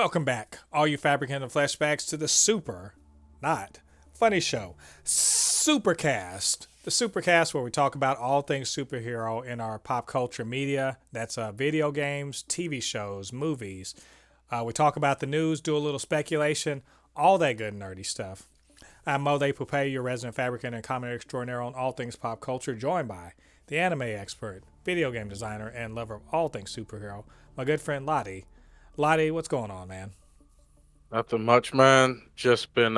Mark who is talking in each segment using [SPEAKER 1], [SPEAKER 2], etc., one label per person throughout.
[SPEAKER 1] Welcome back, all you Fabricants and Fleshbags, to the not funny show, Supercast. The Supercast, where we talk about all things superhero in our pop culture media. That's video games, TV shows, movies. We talk about the news, do a little speculation, all that good nerdy stuff. I'm Mo De Poupée, your resident fabricant and comment extraordinaire on all things pop culture, joined by the anime expert, video game designer, and lover of all things superhero, my good friend LADI. LADI, what's going on, man?
[SPEAKER 2] Nothing much, man. Just been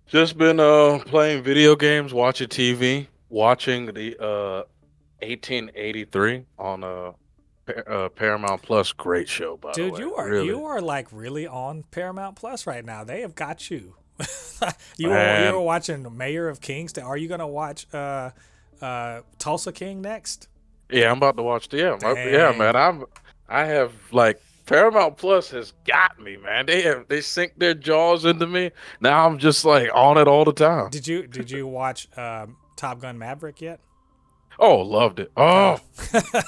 [SPEAKER 2] playing video games, watching TV, watching the 1883 on Paramount Plus. Great show, by the
[SPEAKER 1] Dude,
[SPEAKER 2] way.
[SPEAKER 1] you
[SPEAKER 2] Really,
[SPEAKER 1] are like really on Paramount Plus right now. They have got you. You were
[SPEAKER 2] man.
[SPEAKER 1] watching Mayor of Kings. Are you gonna watch Tulsa King next?
[SPEAKER 2] Yeah, I'm about to watch the yeah,
[SPEAKER 1] Dang.
[SPEAKER 2] man. I have like Paramount Plus has got me, man. They sink their jaws into me. Now I'm just like on it all the time.
[SPEAKER 1] Did you watch Top Gun Maverick yet?
[SPEAKER 2] Oh, loved it.
[SPEAKER 1] Oh,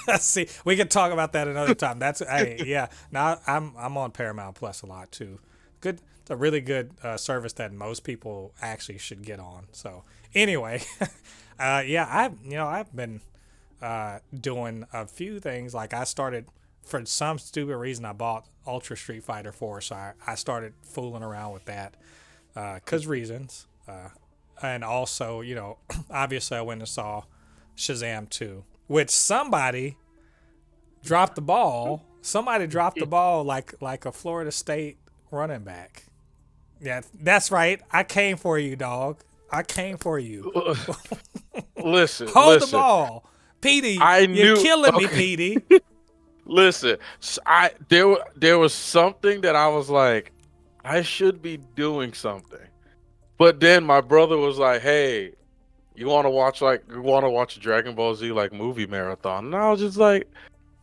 [SPEAKER 2] Oh,
[SPEAKER 1] see, we can talk about that another time. That's hey, yeah. Now I'm on Paramount Plus a lot too. Good, it's a really good service that most people actually should get on. So anyway, yeah, I've been doing a few things. Like I started for some stupid reason I bought Ultra Street Fighter 4, so I started fooling around with that cause reasons. And also, obviously I went and saw Shazam 2, which somebody dropped the ball. Somebody dropped the ball like a Florida State running back. Yeah, that's right. I came for you, dog. I came for you.
[SPEAKER 2] listen,
[SPEAKER 1] Hold the
[SPEAKER 2] listen.
[SPEAKER 1] ball. Petey,
[SPEAKER 2] I
[SPEAKER 1] you're
[SPEAKER 2] knew.
[SPEAKER 1] killing me,
[SPEAKER 2] Okay.
[SPEAKER 1] Petey.
[SPEAKER 2] Listen, there was something that I was like, I should be doing something. But then my brother was like, "Hey, you want to watch a Dragon Ball Z like movie marathon?" And I was just like,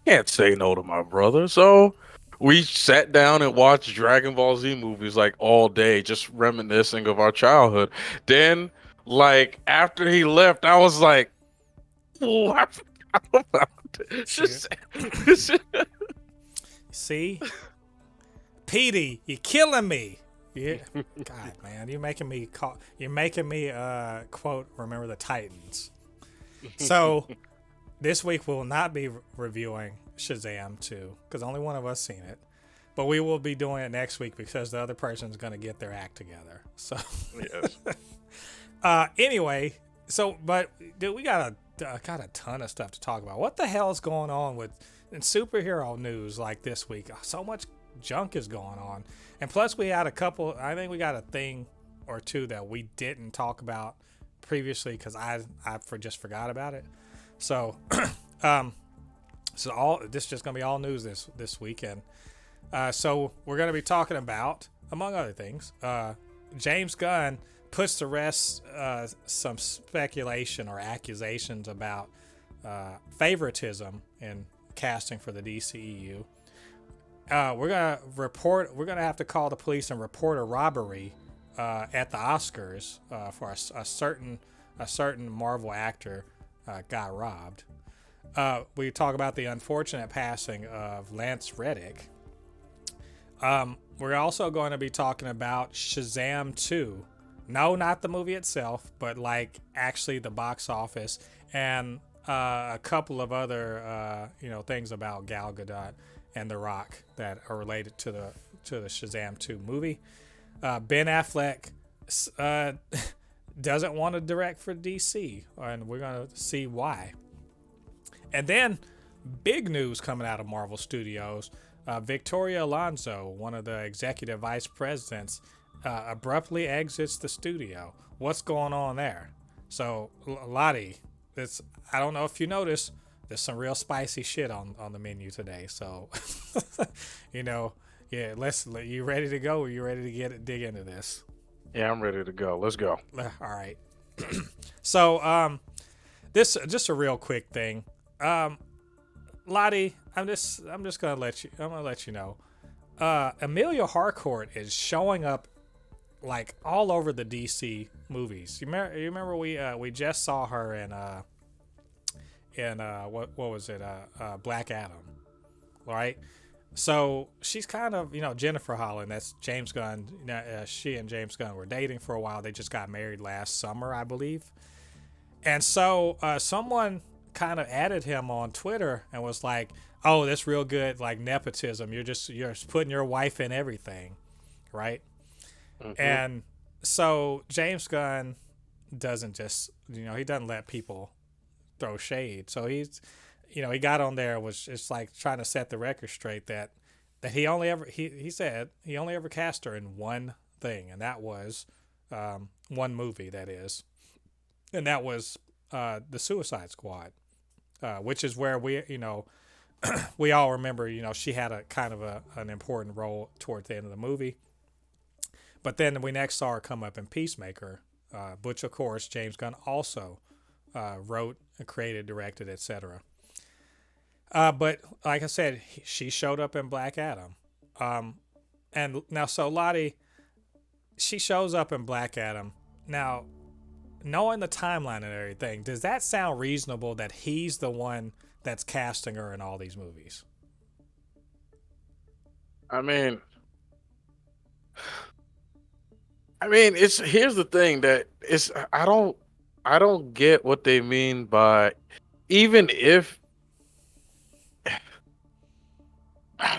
[SPEAKER 2] "Can't say no to my brother." So we sat down and watched Dragon Ball Z movies like all day, just reminiscing of our childhood. Then, like after he left, I was like, "Oh, I forgot about
[SPEAKER 1] Shit.
[SPEAKER 2] this."
[SPEAKER 1] See? Petey, you're killing me. Yeah. God, man, you're making me quote remember the Titans. So, this week we will not be reviewing Shazam 2 cuz only one of us seen it. But we will be doing it next week because the other person's going to get their act together. So,
[SPEAKER 2] Yes.
[SPEAKER 1] anyway, but dude, we got a ton of stuff to talk about. What the hell is going on with in superhero news like this week? So much junk is going on, and plus we had a couple. I think we got a thing or two that we didn't talk about previously because just forgot about it. So, um, so all this is just gonna be all news this weekend. So we're gonna be talking about, among other things, James Gunn puts to rest some speculation or accusations about favoritism in casting for the DCEU. We're gonna have to call the police and report a robbery at the Oscars for a certain Marvel actor got robbed. We talk about the unfortunate passing of Lance Reddick. We're also going to be talking about Shazam 2. No, not the movie itself, but like actually the box office and a couple of other things about Gal Gadot and The Rock that are related to the Shazam 2 movie. Ben Affleck doesn't want to direct for DC, and we're going to see why. And then big news coming out of Marvel Studios. Victoria Alonso, one of the executive vice presidents, abruptly exits the studio. What's going on there? So, Lottie, I don't know if you noticed, there's some real spicy shit on the menu today. So, yeah, you ready to go? Or you ready to dig into this?
[SPEAKER 2] Yeah, I'm ready to go. Let's go.
[SPEAKER 1] All right. So, this just a real quick thing. Lottie, I'm gonna let you know. Amelia Harcourt is showing up like all over the DC movies. You remember we just saw her in what was it? Black Adam, right? So she's kind of, Jennifer Holland. That's James Gunn. She and James Gunn were dating for a while. They just got married last summer, I believe. And so someone kind of added him on Twitter and was like, "Oh, that's real good, like nepotism. You're putting your wife in everything, right?"
[SPEAKER 2] Mm-hmm.
[SPEAKER 1] And so James Gunn doesn't just, he doesn't let people throw shade. So he got on there, was just like trying to set the record straight that he said he only ever cast her in one thing, and that was one movie, that is, and that was the Suicide Squad, which is where we all remember, she had a kind of an important role towards the end of the movie. But then we next saw her come up in Peacemaker, which of course James Gunn also wrote, created, directed, etc. But like I said, she showed up in Black Adam. And now, so Lottie, she shows up in Black Adam. Now, knowing the timeline and everything, does that sound reasonable that he's the one that's casting her in all these movies?
[SPEAKER 2] I mean, it's here's the thing that it's I don't get what they mean by even if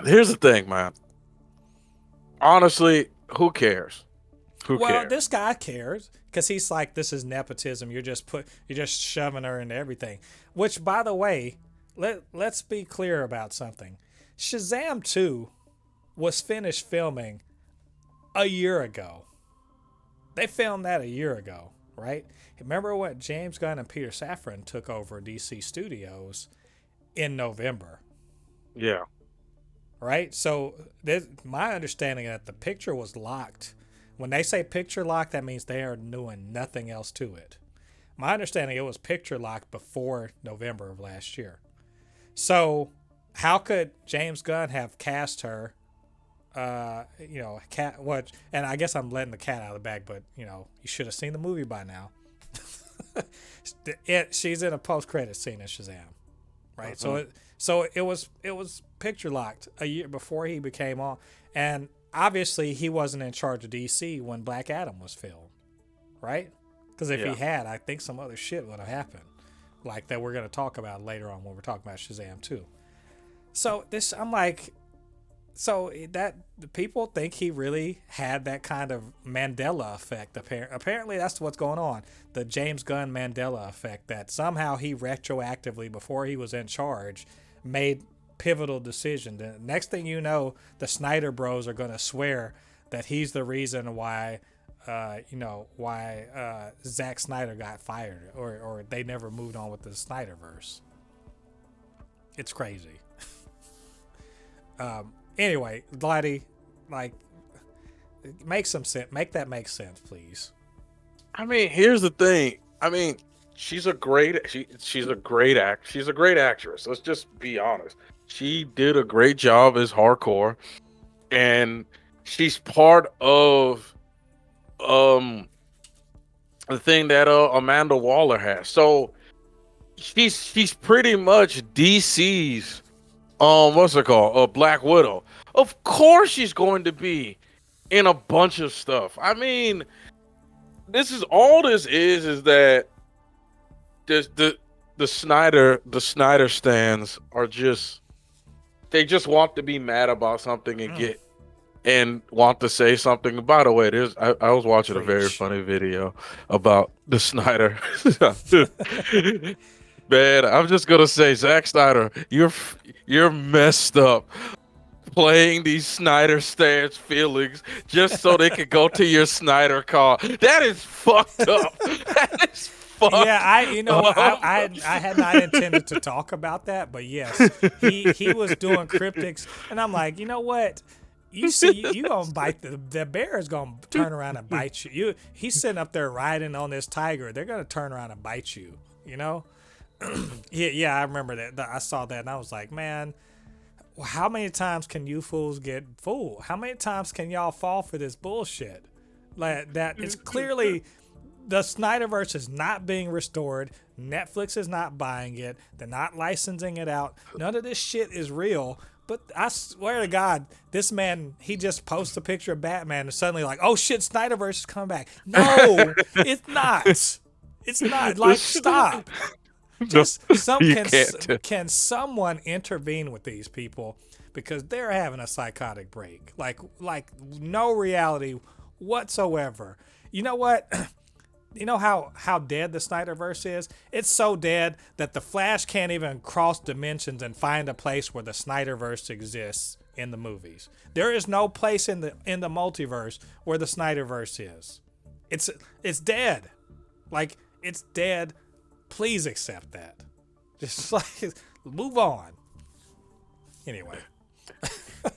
[SPEAKER 2] here's the thing, man. Honestly, who cares? Who
[SPEAKER 1] Well,
[SPEAKER 2] cares?
[SPEAKER 1] this guy cares because he's like, this is nepotism. You're just shoving her into everything. Which, by the way, let's be clear about something. Shazam 2 was finished filming a year ago. They filmed that a year ago, right? Remember what James Gunn and Peter Safran took over DC Studios in November,
[SPEAKER 2] Yeah.
[SPEAKER 1] right? So my understanding that the picture was locked. When they say picture locked, that means they are doing nothing else to it. My understanding, it was picture locked before November of last year. So how could James Gunn have cast her? Cat. What? And I guess I'm letting the cat out of the bag, but you should have seen the movie by now. She's in a post-credit scene in Shazam, right?
[SPEAKER 2] Mm-hmm.
[SPEAKER 1] So it was picture locked a year before he became on, and obviously he wasn't in charge of DC when Black Adam was filmed, right? Because if he
[SPEAKER 2] Yeah.
[SPEAKER 1] had, I think some other shit would have happened, like that we're gonna talk about later on when we're talking about Shazam 2. So I'm like, so that the people think he really had that kind of Mandela effect. Apparently, that's what's going on. The James Gunn Mandela effect, that somehow he retroactively, before he was in charge, made pivotal decisions. The next thing you know, the Snyder Bros are going to swear that he's the reason why, Zack Snyder got fired, or they never moved on with the Snyderverse. It's crazy. Anyway, Glady, like, make some sense. Make that make sense, please.
[SPEAKER 2] Here's the thing. She's a great she's a great she's a great actress. Let's just be honest. She did a great job as hardcore, and she's part of um the thing that Amanda Waller has. So she's pretty much DC's what's it called? Black Widow. Of course she's going to be in a bunch of stuff. This is that the Snyder stands are just, they just want to be mad about something and want to say something. By the way, I was watching a very
[SPEAKER 1] Preach.
[SPEAKER 2] funny video about the Snyder. Man, I'm just gonna say, Zack Snyder, you're messed up playing these Snyder stands feelings just so they could go to your Snyder call. That is fucked up. That is
[SPEAKER 1] Yeah,
[SPEAKER 2] fucked
[SPEAKER 1] you know what,
[SPEAKER 2] up.
[SPEAKER 1] I had not intended to talk about that, but yes, he was doing cryptics, and I'm like, you know what? You see, you gonna bite the bear is gonna turn around and bite you. He's sitting up there riding on this tiger. They're gonna turn around and bite you. You know? Yeah, I remember that. I saw that, and I was like, man, how many times can you fools get fooled? How many times can y'all fall for this bullshit? Like that, it's clearly the Snyderverse is not being restored. Netflix is not buying it. They're not licensing it out. None of this shit is real. But I swear to God, this man, he just posts a picture of Batman and suddenly like, oh shit, Snyderverse is coming back. No, it's not. It's not. Like, stop. Just
[SPEAKER 2] You can't.
[SPEAKER 1] can someone intervene with these people because they're having a psychotic break. Like no reality whatsoever. You know what? You know how dead the Snyderverse is? It's so dead that the Flash can't even cross dimensions and find a place where the Snyderverse exists in the movies. There is no place in the multiverse where the Snyderverse is. It's dead. Like, it's dead. Please accept that. Just like move on. Anyway.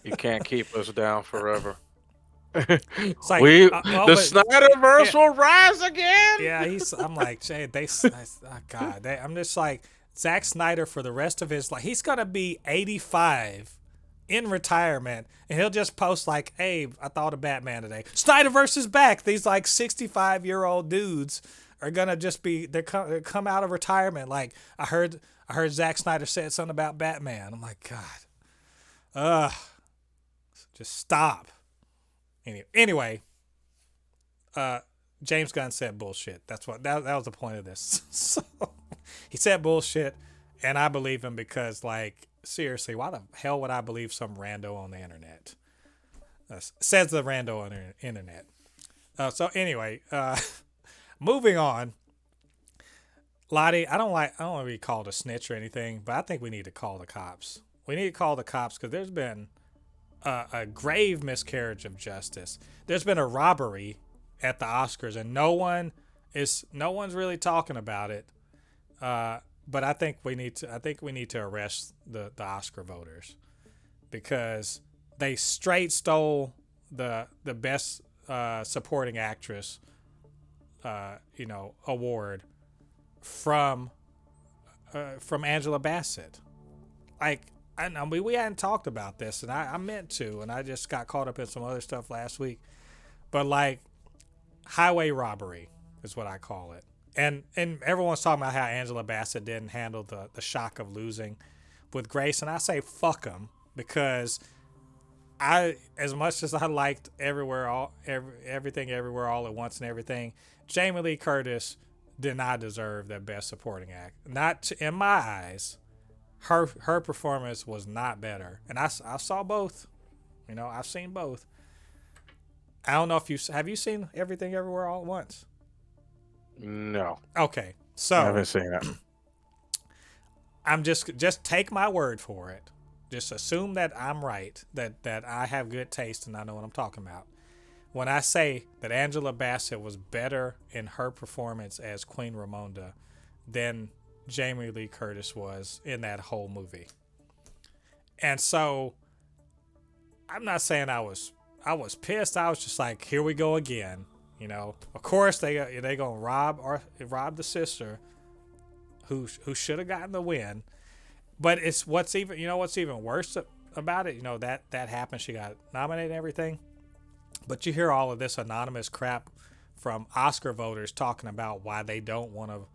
[SPEAKER 2] You can't keep us down forever.
[SPEAKER 1] It's like,
[SPEAKER 2] the Snyderverse will rise again.
[SPEAKER 1] Yeah, I'm like, Jay, God, I'm just like, Zack Snyder for the rest of his life, he's gonna be 85 in retirement, and he'll just post like, hey, I thought of Batman today. Snyderverse is back. These like 65-year-old dudes are gonna just be they come out of retirement. Like, I heard Zack Snyder said something about Batman. I'm like, God, just stop. Anyway, James Gunn said bullshit. That's what that was the point of this. So he said bullshit, and I believe him because, like, seriously, why the hell would I believe some rando on the internet? Says the rando on the internet. So anyway, moving on. LADI, I don't want to be called a snitch or anything, but I think we need to call the cops. We need to call the cops because there's been a grave miscarriage of justice. There's been a robbery at the Oscars, and no one's really talking about it. But I think we need to arrest the Oscar voters because they straight stole the best supporting actress award from Angela Bassett. Like, I mean, we hadn't talked about this, and I meant to, and I just got caught up in some other stuff last week. But, like, highway robbery is what I call it. And everyone's talking about how Angela Bassett didn't handle the shock of losing with grace, and I say fuck them, because as much as I liked Everything Everywhere All at Once and everything, Jamie Lee Curtis did not deserve that Best Supporting Act. Not in my eyes. Her performance was not better, and I saw both. I've seen both. I don't know if have you seen Everything Everywhere All at Once?
[SPEAKER 2] No.
[SPEAKER 1] Okay, so
[SPEAKER 2] I haven't seen it.
[SPEAKER 1] I'm just take my word for it. Just assume that I'm right, that I have good taste and I know what I'm talking about. When I say that Angela Bassett was better in her performance as Queen Ramonda than Jamie Lee Curtis was in that whole movie. And so I'm not saying I was pissed. I was just like, here we go again. Of course they gonna rob the sister who should have gotten the win. But it's what's even worse about it. That happened. She got nominated and everything. But you hear all of this anonymous crap from Oscar voters talking about why they don't want to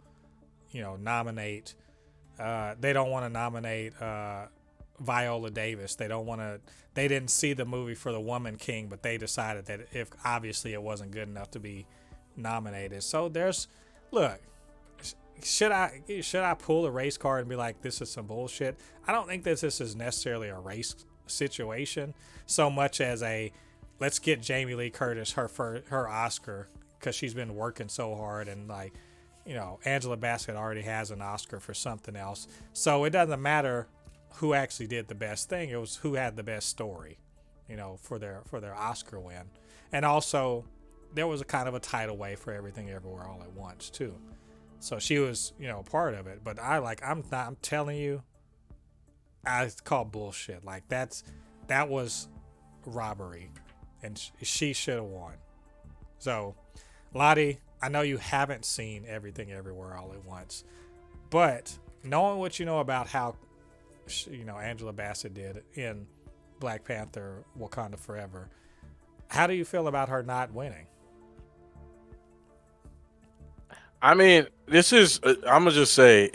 [SPEAKER 1] nominate. They don't want to nominate Viola Davis. They didn't see the movie for the Woman King, but they decided that if obviously it wasn't good enough to be nominated. So should I pull a race card and be like, this is some bullshit? I don't think that this is necessarily a race situation so much as let's get Jamie Lee Curtis her Oscar because she's been working so hard, and like, Angela Bassett already has an Oscar for something else. So it doesn't matter who actually did the best thing. It was who had the best story, for their Oscar win. And also there was a kind of a tidal wave for Everything Everywhere All at Once too. So she was, part of it. But I'm telling you, I call bullshit. Like, that was robbery, and she should have won. So, LADI, I know you haven't seen Everything Everywhere All at Once, but knowing what you know about how, Angela Bassett did in Black Panther: Wakanda Forever, how do you feel about her not winning?
[SPEAKER 2] I mean, this is, I'm going to just say,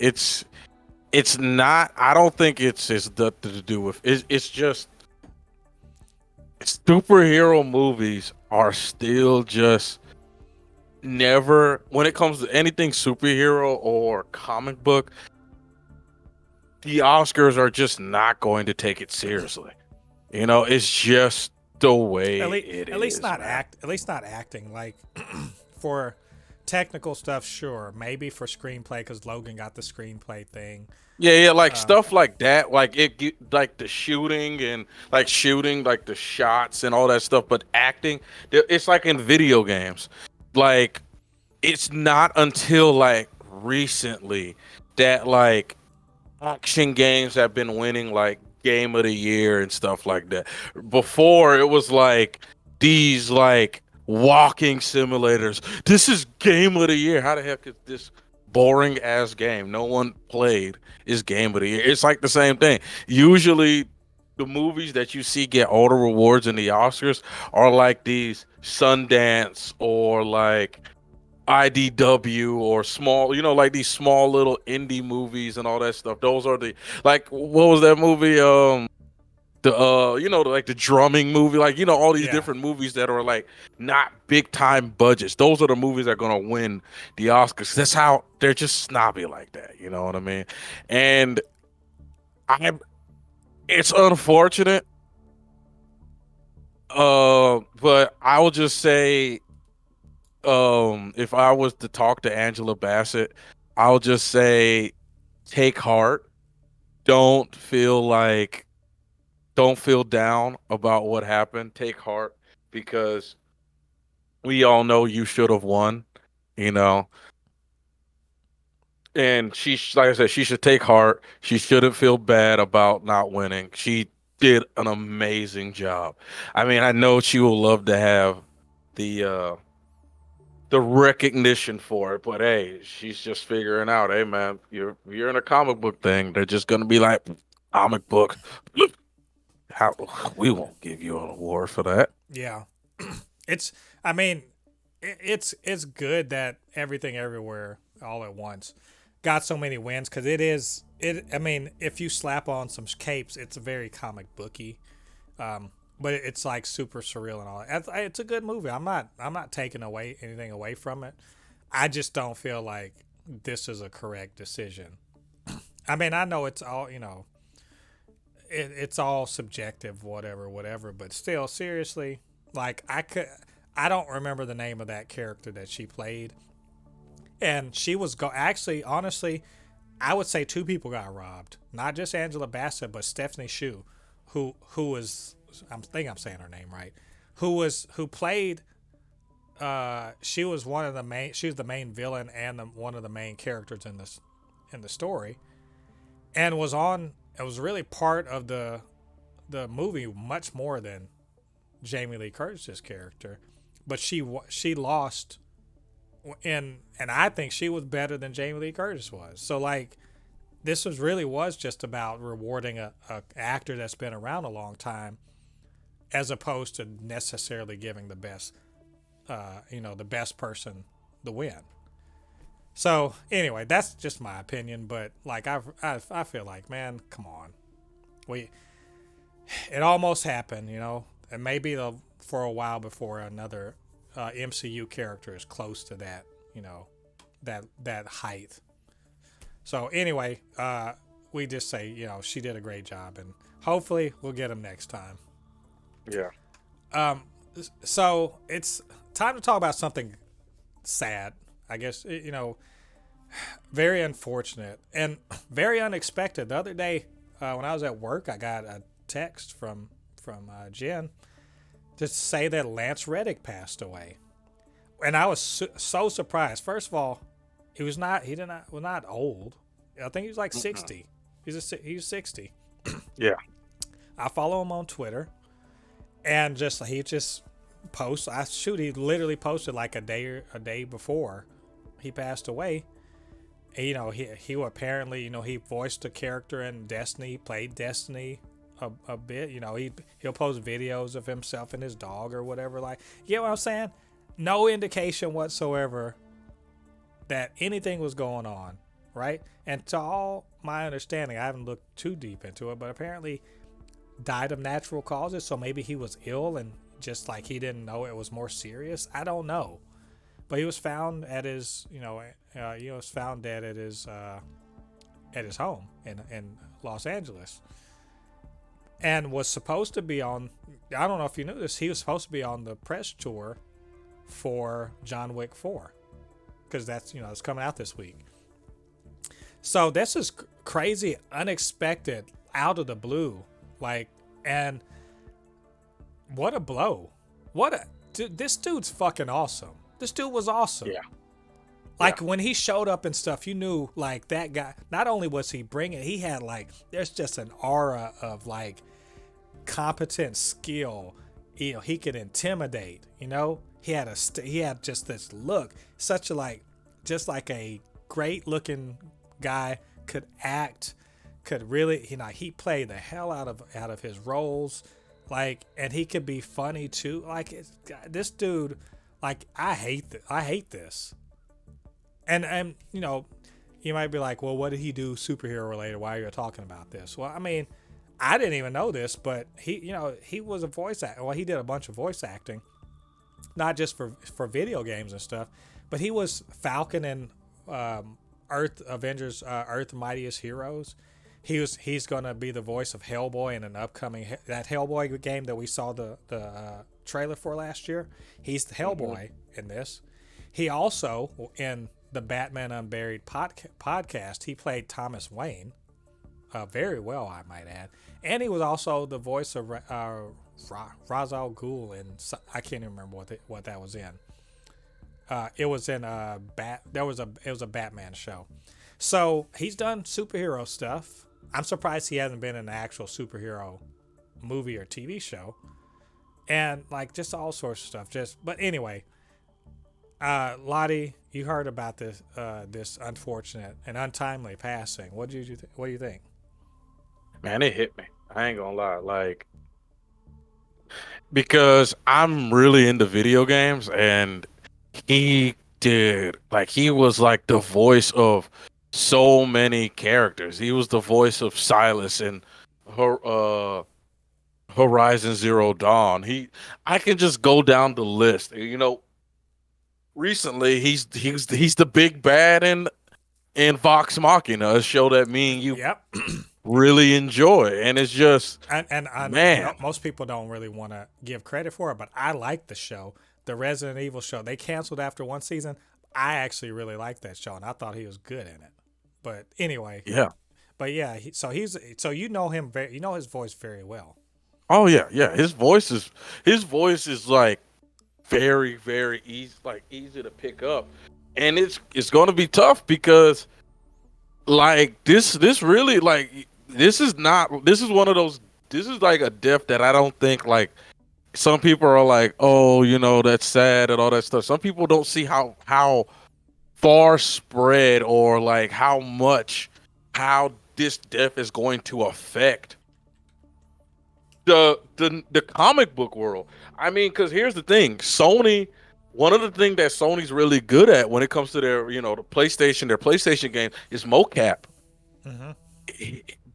[SPEAKER 2] it's not. I don't think it's nothing to do with. It's just superhero movies are still just never, when it comes to anything superhero or comic book, the Oscars are just not going to take it seriously. It's just the way it
[SPEAKER 1] At least
[SPEAKER 2] is,
[SPEAKER 1] not
[SPEAKER 2] man.
[SPEAKER 1] at least not acting. Like for technical stuff, sure. Maybe for screenplay, because Logan got the screenplay thing.
[SPEAKER 2] Yeah, yeah, like stuff like that, like like the shooting and like shooting, like the shots and all that stuff. But acting, it's like in video games. Like it's not until like recently that like action games have been winning like game of the year and stuff like that. Before it was like these like walking simulators. This is game of the year. How the heck is this boring ass game no one played is game of the year? It's like the same thing. Usually the movies that you see get all the rewards in the Oscars are like these Sundance or like IDW or small, like these small little indie movies and all that stuff. Those are the, like, what was that movie? Like the drumming movie, like, all these
[SPEAKER 1] Yeah,
[SPEAKER 2] different movies that are like not big time budgets. Those are the movies that are gonna win the Oscars. That's how they're just snobby like that. You know what I mean? And I, it's unfortunate. But I will just say, if I was to talk to Angela Bassett, I'll just say take heart. Don't feel like don't feel down about what happened. Take heart because we all know you should have won, you know. And like I said, she should take heart. She shouldn't feel bad about not winning. She did an amazing job. I mean, I know she will love to have the the recognition for it. But hey, she's just figuring out, hey man, you're in a comic book thing. They're just gonna be like, comic book. How we won't give you an award for that.
[SPEAKER 1] yeah. It's. I mean, it's good that everything everywhere all at once got so many wins, because it is it. I mean, if you slap on some capes, it's very comic booky. But it's like super surreal and all. It's a good movie. I'm not taking away anything away from it. I just don't feel like this is a correct decision. I mean, I know it's all it's all subjective, whatever. But still, seriously, like I don't remember the name of that character that she played, and she was actually, honestly, I would say two people got robbed. Not just Angela Bassett, but Stephanie Shu, who was, I think I'm saying her name right, who played. She was one of the main. She was the main villain and one of the main characters in the story, and was on. It was really part of the movie much more than Jamie Lee Curtis's character, but she lost, and I think she was better than Jamie Lee Curtis was. So like, this was just about rewarding a actor that's been around a long time, as opposed to necessarily giving the best, the best person the win. So anyway, that's just my opinion, but like I feel like, man, come on, we it almost happened, and maybe for a while before another MCU character is close to that, that height. So anyway, we just say, she did a great job, and hopefully we'll get him next time.
[SPEAKER 2] Yeah.
[SPEAKER 1] So it's time to talk about something sad, I guess. Very unfortunate and very unexpected. The other day, when I was at work, I got a text from Jen to say that Lance Reddick passed away, and I was so surprised. First of all, was not old. I think he was like 60. He's 60.
[SPEAKER 2] Yeah.
[SPEAKER 1] I follow him on Twitter, and he just posts. He literally posted like a day before he passed away. And, he apparently, he voiced a character in Destiny, played Destiny a bit. He'll post videos of himself and his dog or whatever. Like, you get what I'm saying? No indication whatsoever that anything was going on right? And to all my understanding, I haven't looked too deep into it, but apparently died of natural causes. So maybe he was ill and just like he didn't know it was more serious. I don't know. But he was found at his, he was found dead at his home in Los Angeles, and was supposed to be on. I don't know if you knew this. He was supposed to be on the press tour for John Wick 4, because that's it's coming out this week. So this is crazy, unexpected, out of the blue, like, and what a blow! This dude's fucking awesome. This dude was awesome.
[SPEAKER 2] Yeah.
[SPEAKER 1] Like when he showed up and stuff, you knew like that guy. Not only was he bringing, he had like there's just an aura of like competent skill. He could intimidate. He had just this look, such a just like a great looking guy, could act, could really he played the hell out of his roles, like, and he could be funny too. Like this dude, like I hate this. And you might be like, well, what did he do superhero related? Why are you talking about this? Well, I mean, I didn't even know this, but he was a voice actor. Well, he did a bunch of voice acting, not just for video games and stuff, but he was Falcon in Earth Avengers, Earth Mightiest Heroes. He's gonna be the voice of Hellboy in an upcoming that Hellboy game that we saw the trailer for last year. He's the Hellboy in this. He also in the Batman Unburied podcast, he played Thomas Wayne very well, I might add. And he was also the voice of Ra's al Ghul in, I can't even remember what that was in. It was in it was a Batman show. So he's done superhero stuff. I'm surprised he hasn't been in an actual superhero movie or TV show. And like just all sorts of stuff. But anyway, LADI, you heard about this this unfortunate and untimely passing. What do you think?
[SPEAKER 2] Man, it hit me. I ain't gonna lie, like, because I'm really into video games, and he was like the voice of so many characters. He was the voice of Silas in Horizon Zero Dawn. I can just go down the list. Recently he's the big bad in Vox Machina, a show that me and you
[SPEAKER 1] Yep.
[SPEAKER 2] really enjoy, and it's just
[SPEAKER 1] and
[SPEAKER 2] man.
[SPEAKER 1] Most people don't really want to give credit for it, but I like the show, the Resident Evil show. They canceled after one season. I actually really liked that show, and I thought he was good in it. But anyway,
[SPEAKER 2] Yeah.
[SPEAKER 1] But yeah, so you know him you know his voice very well.
[SPEAKER 2] Oh yeah, yeah. His voice is like very, very easy to pick up, and it's going to be tough because like this really like this is one of those. This is like a death that I don't think like some people are like, oh, that's sad and all that stuff. Some people don't see how far spread or like how this death is going to affect the comic book world. I mean, because here's the thing, one of the things that Sony's really good at when it comes to their their PlayStation game is mocap.
[SPEAKER 1] Mm-hmm.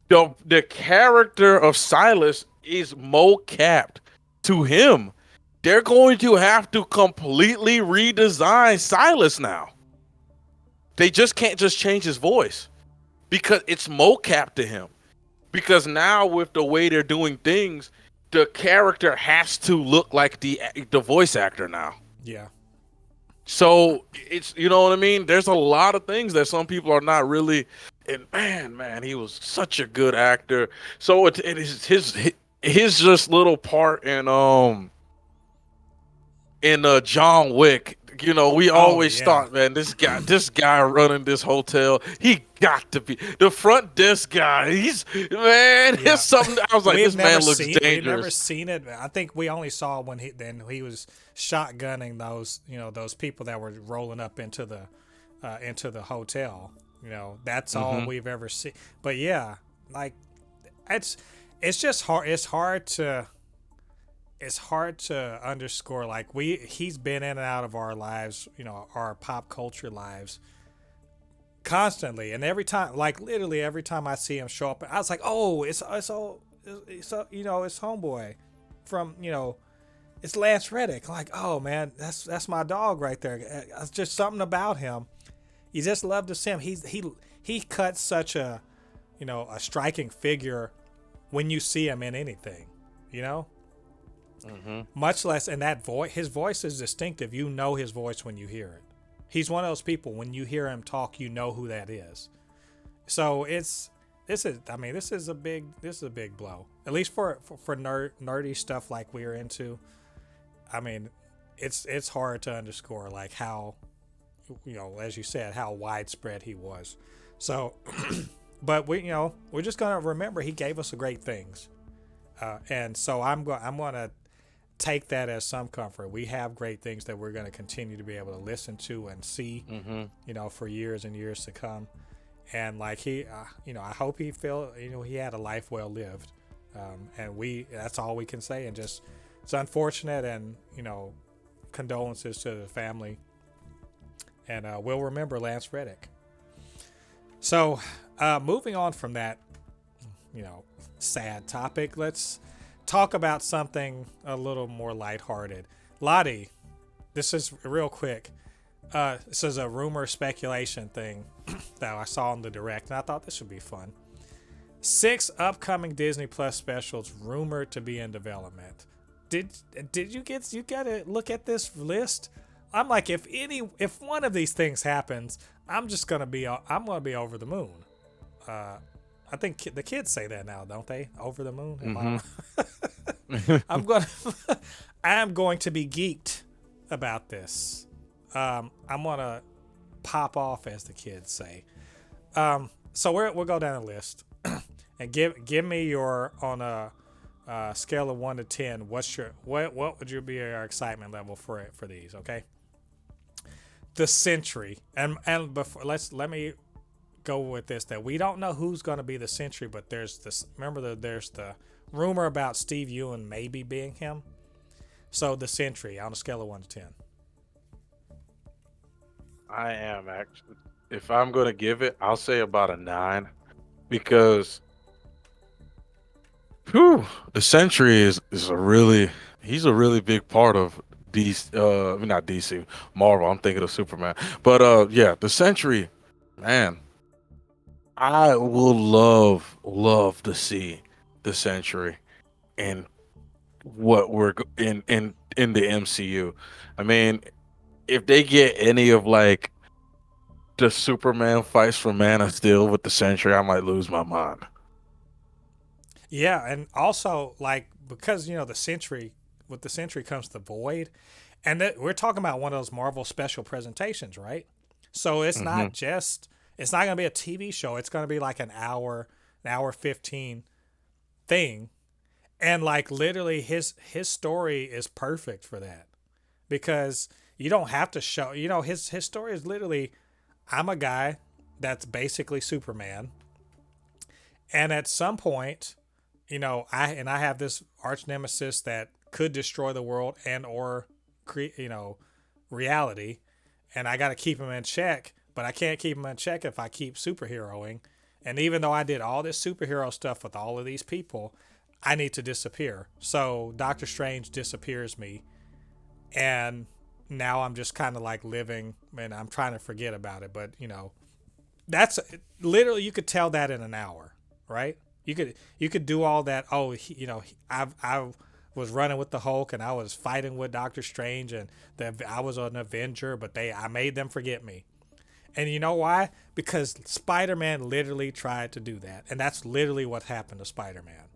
[SPEAKER 2] The character of Silas is mocapped to him. They're going to have to completely redesign Silas now. They just can't just change his voice because it's mocap to him. Because now with the way they're doing things, the character has to look like the voice actor now.
[SPEAKER 1] Yeah.
[SPEAKER 2] So it's, you know what I mean? There's a lot of things that some people are not really, and man, he was such a good actor. So it is his just little part in John Wick. We always thought, man, this guy running this hotel, he got to be the front desk guy. He's something. I was like, this man looks dangerous.
[SPEAKER 1] We've never seen it. I think we only saw when he was shotgunning those people that were rolling up into the hotel. That's all we've ever seen. But yeah, like it's just hard. It's hard to underscore, like he's been in and out of our lives, our pop culture lives constantly, and every time, like literally every time I see him show up, I was like, oh, it's homeboy from it's Lance Reddick. Like, oh man, that's my dog right there. It's just something about him. You just love to see him. He cuts such a striking figure when you see him in anything, you know. Much less in that voice. His voice is distinctive. You know his voice when you hear it. He's one of those people when you hear him talk, you know who that is. So this is a big blow. At least for nerdy stuff like we're into. I mean, it's hard to underscore like how, as you said, how widespread he was. So, but we're just gonna remember he gave us great things, and so I'm gonna take that as some comfort. We have great things that we're going to continue to be able to listen to and see, for years and years to come. And like I hope he felt, he had a life well lived. And that's all we can say. And just, it's unfortunate, and, condolences to the family. And we'll remember Lance Reddick. So moving on from that, sad topic, let's talk about something a little more lighthearted. LADI, this is real quick. This is a rumor speculation thing that I saw in the direct, and I thought this would be fun. 6 upcoming Disney Plus specials rumored to be in development. Did you gotta look at this list? I'm like, if one of these things happens, I'm gonna be over the moon. I think the kids say that now, don't they? Over the moon. I'm going to be geeked about this. I'm gonna pop off, as the kids say. So we'll go down the list and give me your, on a scale of 1 to 10. What would be your excitement level for these? Okay. The Sentry, and before let me go with this, that we don't know who's going to be the Sentry, but there's this. Remember there's the rumor about Steve Ewan maybe being him. So the Sentry on a scale of 1 to 10.
[SPEAKER 2] I am actually. If I'm going to give it, I'll say about a 9, because the Sentry is a really he's a really big part of DC. Not DC, Marvel. I'm thinking of Superman, but yeah, the Sentry, man. I will love to see the Sentry and what we're in the MCU. I mean, if they get any of like the Superman fights for Man of Steel with the Sentry, I might lose my mind.
[SPEAKER 1] Yeah, and also like, because the Sentry, with the Sentry comes the Void, and that we're talking about one of those Marvel special presentations, right? So it's not just, it's not going to be a TV show. It's going to be like an hour 15 thing. And like literally his story is perfect for that, because you don't have to show, his story is literally, I'm a guy that's basically Superman. And at some point, I have this arch nemesis that could destroy the world and or create, reality, and I got to keep him in check, but I can't keep him in check if I keep superheroing. And even though I did all this superhero stuff with all of these people, I need to disappear. So Doctor Strange disappears me, and now I'm just kind of like living, and I'm trying to forget about it. But that's literally, you could tell that in an hour, right? You could do all that. Oh, I was running with the Hulk, and I was fighting with Doctor Strange, and I was an Avenger, but I made them forget me. And you know why? Because Spider-Man literally tried to do that, and that's literally what happened to Spider-Man.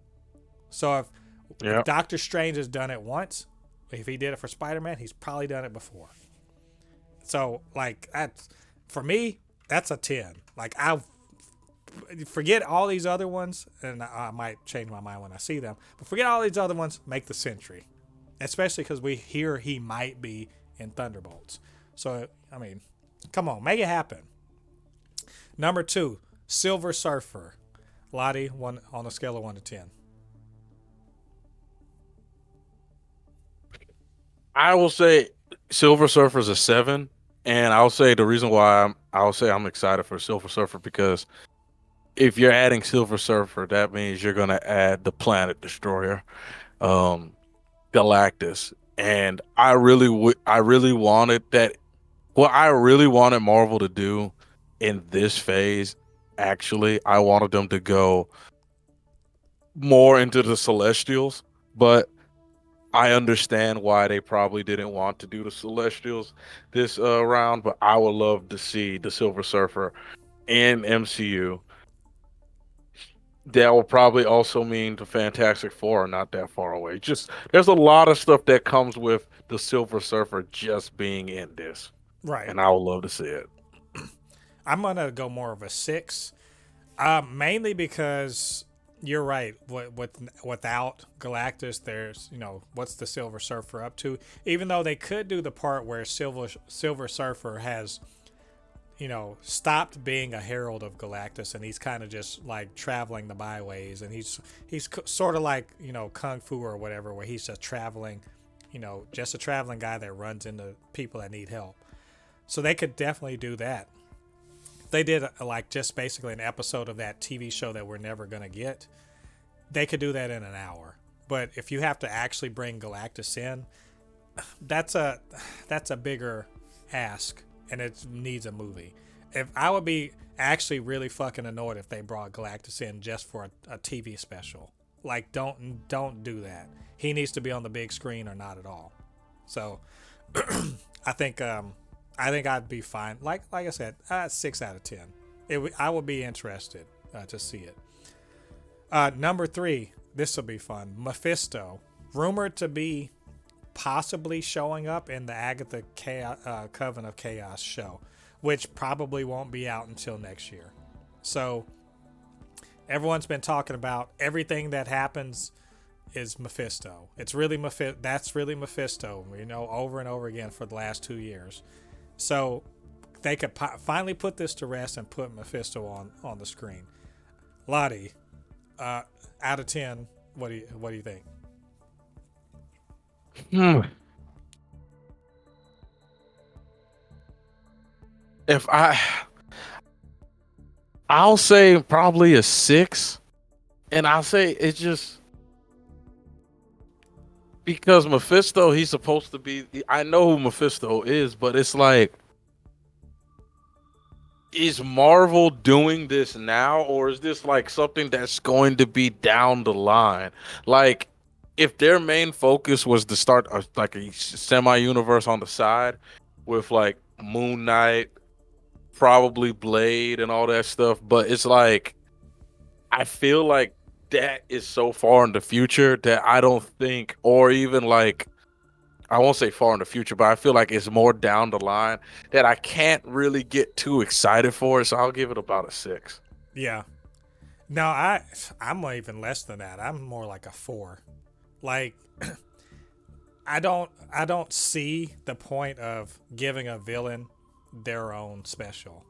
[SPEAKER 1] So if Doctor Strange has done it once, if he did it for Spider-Man, he's probably done it before. So like, for me, that's a 10. Like, I forget all these other ones, and I might change my mind when I see them, but forget all these other ones, make the Sentry, especially because we hear he might be in Thunderbolts. So I mean, come on, make it happen. Number 2, Silver Surfer. LADI, one on a scale of 1 to 10.
[SPEAKER 2] I will say Silver Surfer's a 7, And I'll say the reason why I'll say I'm excited for Silver Surfer because if you're adding Silver Surfer, that means you're gonna add the Planet Destroyer, um, Galactus, and I really wanted that. What I really wanted Marvel to do in this phase, actually, I wanted them to go more into the Celestials, but I understand why they probably didn't want to do the Celestials this round. But I would love to see the Silver Surfer in MCU. That will probably also mean the Fantastic Four are not that far away. Just there's a lot of stuff that comes with the Silver Surfer just being in this,
[SPEAKER 1] Right.
[SPEAKER 2] and I would love to see it.
[SPEAKER 1] I'm gonna go more of a 6. Mainly because you're right. Without Galactus, there's what's the Silver Surfer up to? Even though they could do the part where Silver Surfer has stopped being a herald of Galactus and he's kind of just like traveling the byways and he's sort of like Kung Fu or whatever, where he's just traveling, just a traveling guy that runs into people that need help. So they could definitely do that. They did like just basically an episode of that TV show that we're never gonna get. They could do that in an hour. But if you have to actually bring Galactus in, that's a bigger ask, and it needs a movie. If I would be actually really fucking annoyed if they brought Galactus in just for a TV special. Like don't do that. He needs to be on the big screen or not at all. So I think I'd be fine. Like I said, 6 out of 10. I would be interested to see it. Number 3, this will be fun. Mephisto, rumored to be possibly showing up in the Agatha Coven of Chaos show, which probably won't be out until next year. So everyone's been talking about everything that happens is Mephisto. It's really Mephisto. That's really Mephisto. Over and over again for the last 2 years. So they could finally put this to rest and put Mephisto on the screen. LADI, out of 10, what do you think?
[SPEAKER 2] Hmm. If I'll say probably a 6, and I'll say it's just because Mephisto, he's supposed to be. I know who Mephisto is, but it's like, is Marvel doing this now, or is this like something that's going to be down the line? Like, if their main focus was to start like a semi-universe on the side with like Moon Knight, probably Blade, and all that stuff, but it's like I feel like that is so far in the future that I don't think, or even like I won't say far in the future, but I feel like it's more down the line that I can't really get too excited for it. So I'll give it about a 6.
[SPEAKER 1] Yeah. No, I'm even less than that. I'm more like a 4. Like I don't see the point of giving a villain their own special.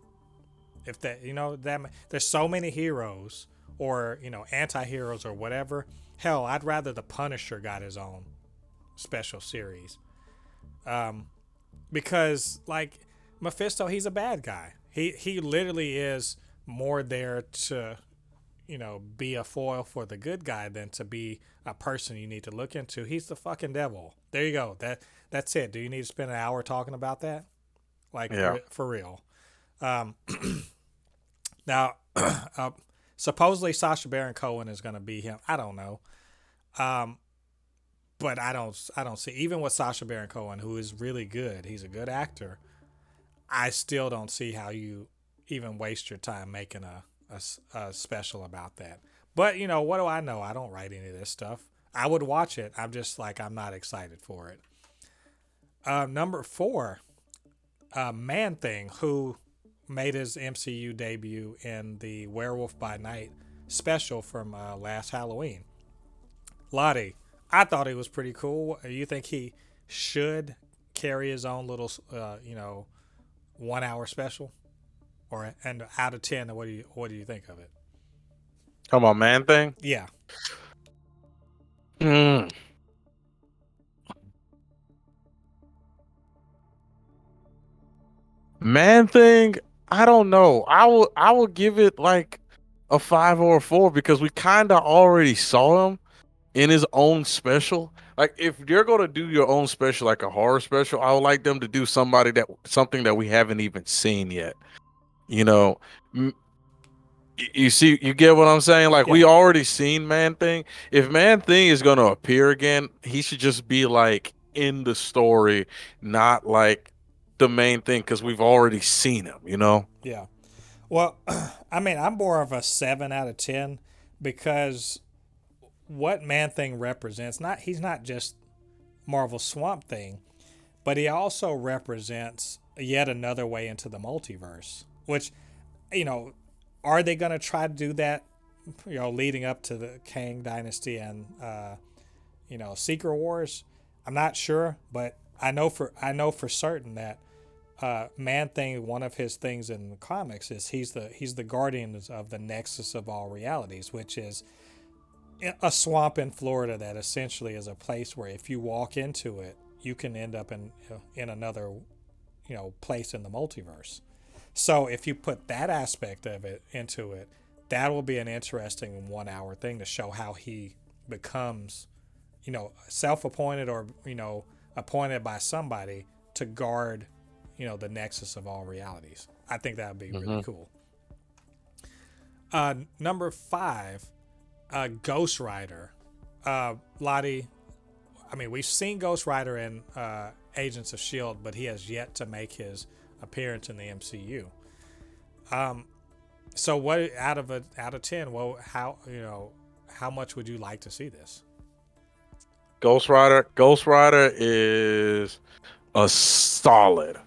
[SPEAKER 1] If that that there's so many heroes or anti-heroes or whatever. Hell, I'd rather the Punisher got his own special series. Because like Mephisto, he's a bad guy. He literally is more there to be a foil for the good guy than to be a person you need to look into. He's the fucking devil. There you go. That's it. Do you need to spend an hour talking about that? Like
[SPEAKER 2] Yeah.
[SPEAKER 1] for real. Um, now, supposedly Sacha Baron Cohen is going to be him. I don't know. Um, but I don't see, even with Sacha Baron Cohen, who is really good. He's a good actor. I still don't see how you even waste your time making a special about that. But what do I know? I don't write any of this stuff. I would watch it. I'm just like I'm not excited for it. Number 4, Man Thing, who made his MCU debut in the Werewolf by Night special from last Halloween. Lottie, I thought he was pretty cool. You think he should carry his own little, 1 hour special? Or and out of 10, what do you think of it?
[SPEAKER 2] Come on, Man Thing.
[SPEAKER 1] Yeah,
[SPEAKER 2] Mm. Man Thing, I don't know. I will give it like a 5 or a 4 because we kind of already saw him in his own special. Like if you're gonna do your own special, like a horror special, I would like them to do something that we haven't even seen yet. You know, M- you see, you get what I'm saying? Like we
[SPEAKER 1] Yeah,
[SPEAKER 2] already seen Man Thing. If Man Thing is gonna appear again, he should just be like in the story, not like the main thing, because we've already seen him.
[SPEAKER 1] yeah. Well, I mean, I'm more of a 7 out of 10 because what Man Thing represents, not he's not just Marvel Swamp Thing, but he also represents yet another way into the multiverse. Which, you know, are they going to try to do that? Leading up to the Kang Dynasty and Secret Wars. I'm not sure, but I know for certain that Man Thing, one of his things in the comics is he's the guardian of the nexus of all realities, which is a swamp in Florida that essentially is a place where if you walk into it, you can end up in another place in the multiverse. So if you put that aspect of it into it, that will be an interesting 1 hour thing to show how he becomes, self-appointed or appointed by somebody to guard, the nexus of all realities. I think that would be really
[SPEAKER 2] hmm
[SPEAKER 1] cool. Number 5, Ghost Rider. Lottie, I mean, we've seen Ghost Rider in Agents of Shield, but he has yet to make his appearance in the MCU. So, what out of 10? Well, how much would you like to see this?
[SPEAKER 2] Ghost Rider is a solid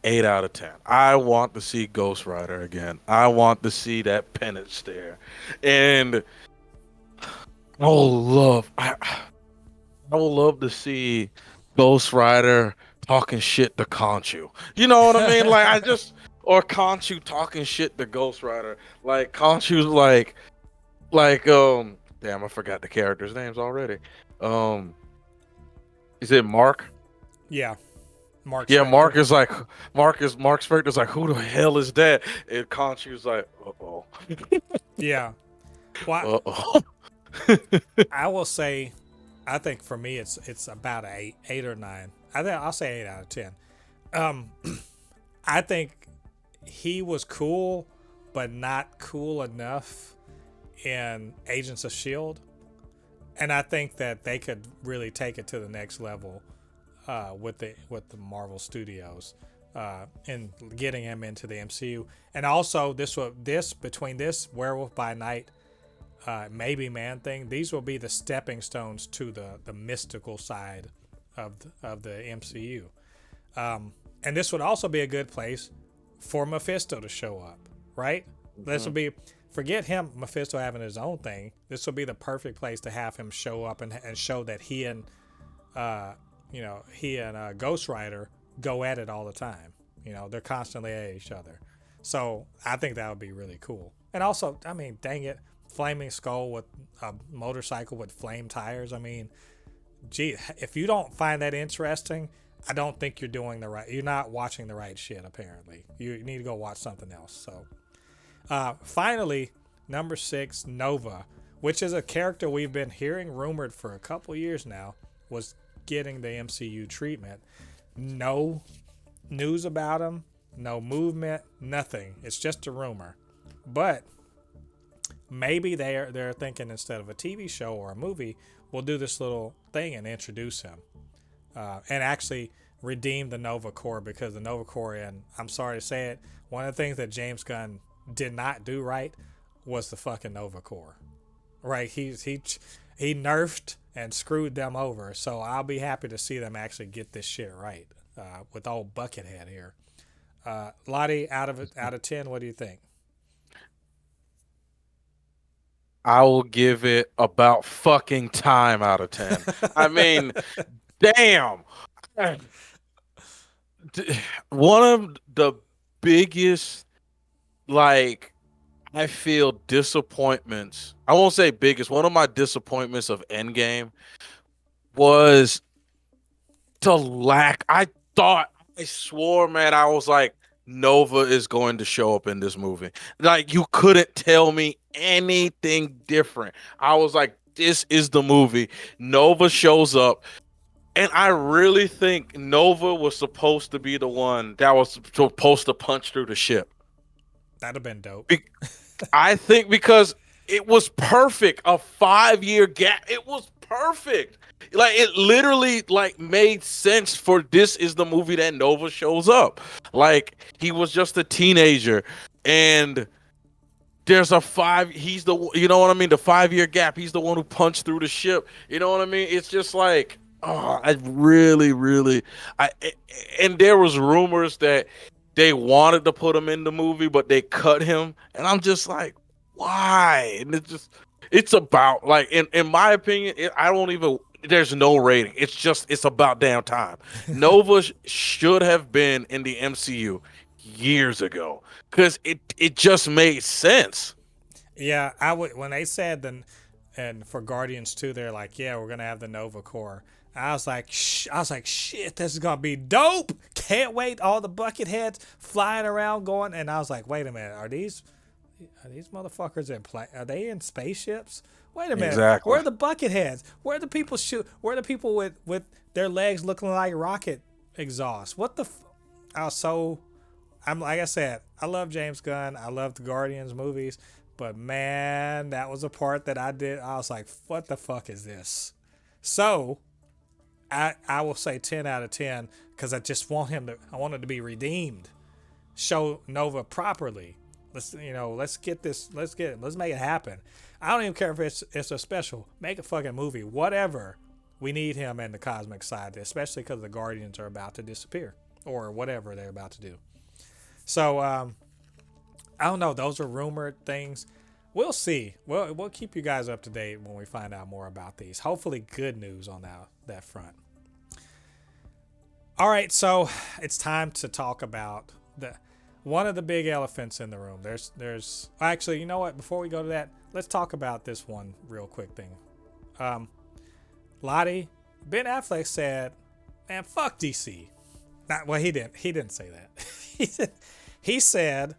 [SPEAKER 2] 8 out of 10. I want to see Ghost Rider again. I want to see that penance there, and I would love to see Ghost Rider talking shit to Conchu. You know what I mean? Like or Conchu talking shit to Ghost Rider. Like Conchu's damn, I forgot the characters' names already. Um, is it Mark?
[SPEAKER 1] Yeah, Mark
[SPEAKER 2] Yeah,
[SPEAKER 1] Spector.
[SPEAKER 2] Mark Spector's like, who the hell is that? And Conchu's like, uh-oh.
[SPEAKER 1] Yeah. Well,
[SPEAKER 2] Uh-oh.
[SPEAKER 1] I will say, I think for me it's about a eight or nine. I think I'll say 8 out of 10. Um, I think he was cool, but not cool enough in Agents of Shield, and I think that they could really take it to the next level with the Marvel Studios in getting him into the MCU. And also this between this Werewolf by Night, maybe Man Thing, these will be the stepping stones to the mystical side of the MCU. And this would also be a good place for Mephisto to show up, right? This will
[SPEAKER 2] Mhm.
[SPEAKER 1] be, forget him, Mephisto having his own thing. This will be the perfect place to have him show up and show that uh, he and Ghost Rider go at it all the time. They're constantly at each other. So I think that would be really cool. And also, I mean, dang it, Flaming Skull with a motorcycle with flame tires. I mean, gee, if you don't find that interesting, I don't think you're not watching the right shit, apparently. You need to go watch something else. So, finally, number 6, Nova, which is a character we've been hearing rumored for a couple years now, was getting the MCU treatment. No news about him, no movement, nothing. It's just a rumor. But maybe they're thinking instead of a TV show or a movie, we'll do this little thing and introduce him, and actually redeem the Nova Corps, because the Nova Corps, and I'm sorry to say it, one of the things that James Gunn did not do right was the fucking Nova Corps. Right? He nerfed and screwed them over. So I'll be happy to see them actually get this shit right with old Buckethead here. Lottie, out of 10, what do you think?
[SPEAKER 2] I will give it about fucking time out of 10. I mean, damn. One of the biggest, like, I feel disappointments. I won't say biggest. One of my disappointments of Endgame was the lack. I swore, man, I was like, Nova is going to show up in this movie. Like, you couldn't tell me anything different. I was like, this is the movie. Nova shows up. And I really think Nova was supposed to be the one that was supposed to punch through the ship.
[SPEAKER 1] That'd have been dope.
[SPEAKER 2] Be- I think because it was perfect. A 5 year gap. It was perfect. Like, it literally like made sense for this is the movie that Nova shows up. Like, he was just a teenager, and there's a five. He's the, you know what I mean? The 5 year gap. He's the one who punched through the ship. You know what I mean? It's just like, oh, I really, really, and there was rumors that they wanted to put him in the movie, but they cut him, and I'm just like, why? And it's about like, in my opinion, I don't even. There's no rating. It's about damn time. Nova should have been in the MCU years ago because it just made sense.
[SPEAKER 1] Yeah, I would when they said then, and for Guardians 2, they're like, yeah, we're gonna have the Nova Corps. I was like, shit, this is gonna be dope. Can't wait. All the bucket heads flying around, going, and I was like, wait a minute, are these motherfuckers in play? Are they in spaceships? Wait a minute.
[SPEAKER 2] Exactly.
[SPEAKER 1] Where are the bucket heads? Where are the people Where are the people with their legs looking like rocket exhaust? What the? I was so. I'm like I said, I love James Gunn. I love the Guardians movies, but man, that was a part that I did. I was like, what the fuck is this? So I will say 10 out of 10 because I just want him to. I want it to be redeemed. Show Nova properly. Let's get this. Let's make it happen. I don't even care if it's a special. Make a fucking movie. Whatever. We need him in the cosmic side, especially because the Guardians are about to disappear or whatever they're about to do. So I don't know. Those are rumored things. We'll see. We'll keep you guys up to date when we find out more about these. Hopefully, good news on that front. All right, so it's time to talk about one of the big elephants in the room. There's actually, you know what? Before we go to that, let's talk about this one real quick thing. LADI, Ben Affleck said, "Man, fuck DC." He didn't say that. he said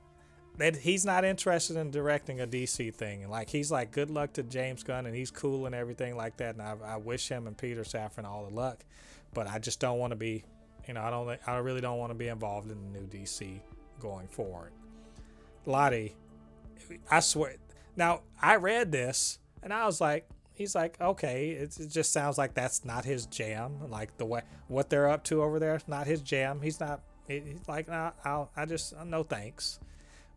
[SPEAKER 1] that he's not interested in directing a DC thing, and like he's like, good luck to James Gunn, and he's cool and everything like that, and I wish him and Peter Safran all the luck, but I just don't want to be, I really don't want to be involved in the new DC going forward. LADI, I swear. Now I read this and I was like, he's like, okay, it just sounds like that's not his jam. Like the way what they're up to over there is not his jam. He's like, nah, no thanks.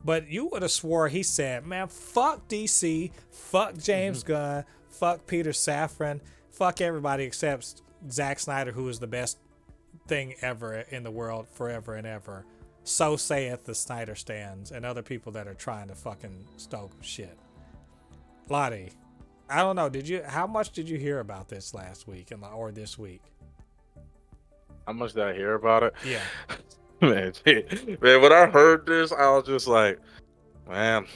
[SPEAKER 1] But you would have swore he said, man, fuck DC, fuck James Gunn, fuck Peter Safran, fuck everybody except Zack Snyder, who is the best thing ever in the world forever and ever. So saith the Snyder stands and other people that are trying to fucking stoke shit. LADI, I don't know. How much did you hear about this last week or this week?
[SPEAKER 2] How much did I hear about it?
[SPEAKER 1] Yeah.
[SPEAKER 2] Man, when I heard this, I was just like, man,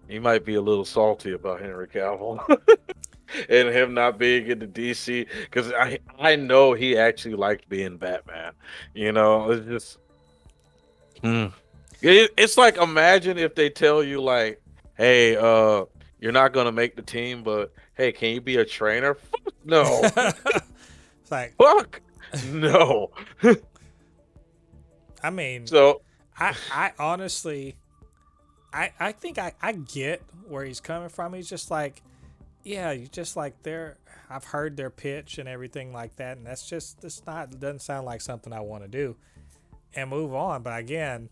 [SPEAKER 2] he might be a little salty about Henry Cavill and him not being in the DC, because I know he actually liked being Batman. It's just, it's like, imagine if they tell you like, hey, you're not gonna make the team, but hey, can you be a trainer? Fuck no.
[SPEAKER 1] It's like,
[SPEAKER 2] Fuck no.
[SPEAKER 1] I mean,
[SPEAKER 2] So
[SPEAKER 1] I honestly, I think I get where he's coming from. He's just like, yeah, you just like I've heard their pitch and everything like that, and doesn't sound like something I want to do, and move on. But again,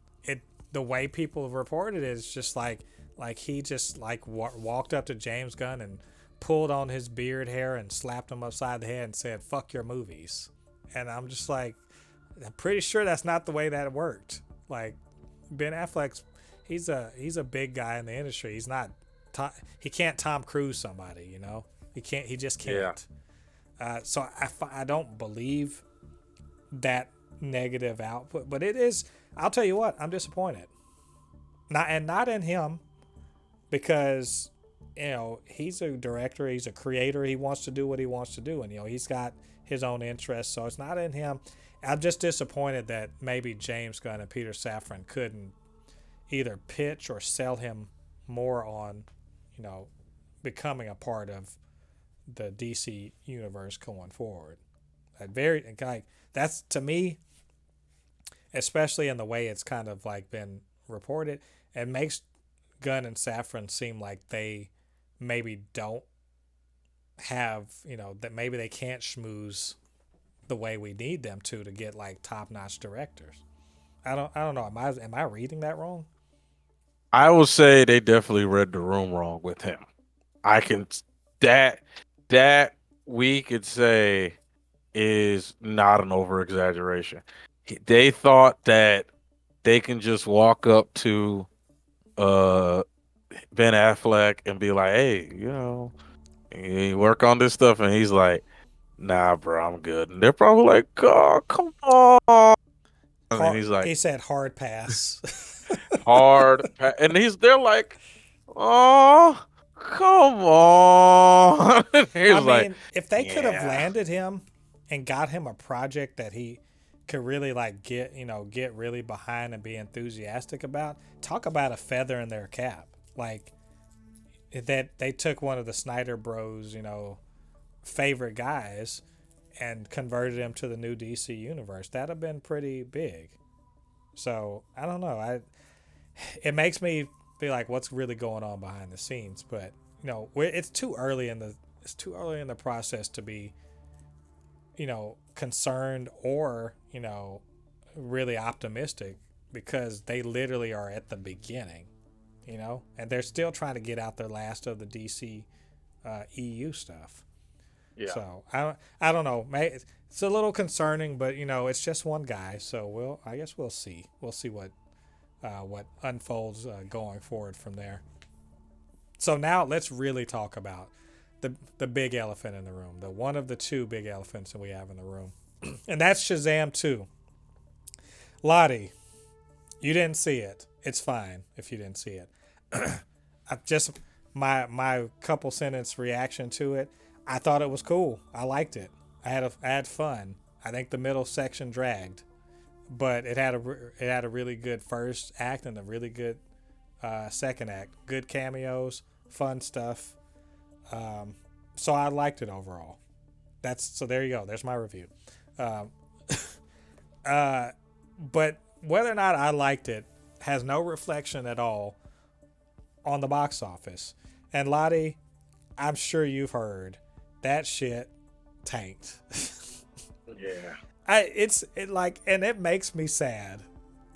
[SPEAKER 1] the way people have reported it is just like he just like walked up to James Gunn and pulled on his beard hair and slapped him upside the head and said, "Fuck your movies," and I'm just like, I'm pretty sure that's not the way that worked. Like Ben Affleck's, he's a big guy in the industry. He's not, he can't Tom Cruise somebody, He can't. He just can't. Yeah. So I don't believe that negative output, but it is. I'll tell you what, I'm disappointed. Not in him, because he's a director, he's a creator, he wants to do what he wants to do, and he's got his own interests. So it's not in him. I'm just disappointed that maybe James Gunn and Peter Safran couldn't either pitch or sell him more on, becoming a part of the DC universe going forward. That's to me, especially in the way it's kind of like been reported, it makes Gunn and Safran seem like they maybe don't have, that maybe they can't schmooze the way we need them to get like top notch directors. I don't know. Am I reading that wrong?
[SPEAKER 2] I will say they definitely read the room wrong with him. I can that that we could say is not an over exaggeration. They thought that they can just walk up to uh Ben Affleck and be like, "Hey, you work on this stuff," and he's like, "Nah, bro, I'm good." And they're probably like, "Oh, come on," and he's like,
[SPEAKER 1] He said hard pass.
[SPEAKER 2] and they're like, "Oh, come on." And
[SPEAKER 1] I
[SPEAKER 2] he's like,
[SPEAKER 1] mean, if they could have
[SPEAKER 2] "Yeah."
[SPEAKER 1] landed him and got him a project that he could really like get really behind and be enthusiastic about, talk about a feather in their cap. Like that they took one of the Snyder Bros, favorite guys and converted him to the new DC universe. That'd have been pretty big. So I don't know. It makes me feel like what's really going on behind the scenes, but it's too early in the process to be concerned or really optimistic, because they literally are at the beginning, and they're still trying to get out their last of the DC EU stuff.
[SPEAKER 2] Yeah.
[SPEAKER 1] So I don't know. It's a little concerning, but it's just one guy. So I guess we'll see. We'll see what unfolds going forward from there. So now let's really talk about the big elephant in the room, the one of the two big elephants that we have in the room, and that's Shazam 2. LADI, you didn't see it. It's fine if you didn't see it. I just my couple sentence reaction to it. I thought it was cool. I liked it. I had fun. I think the middle section dragged, but it had a really good first act and a really good second act. Good cameos, fun stuff. So I liked it overall. So there you go. There's my review. Um, but whether or not I liked it has no reflection at all on the box office. And Lottie, I'm sure you've heard that shit tanked.
[SPEAKER 2] Yeah.
[SPEAKER 1] And it makes me sad.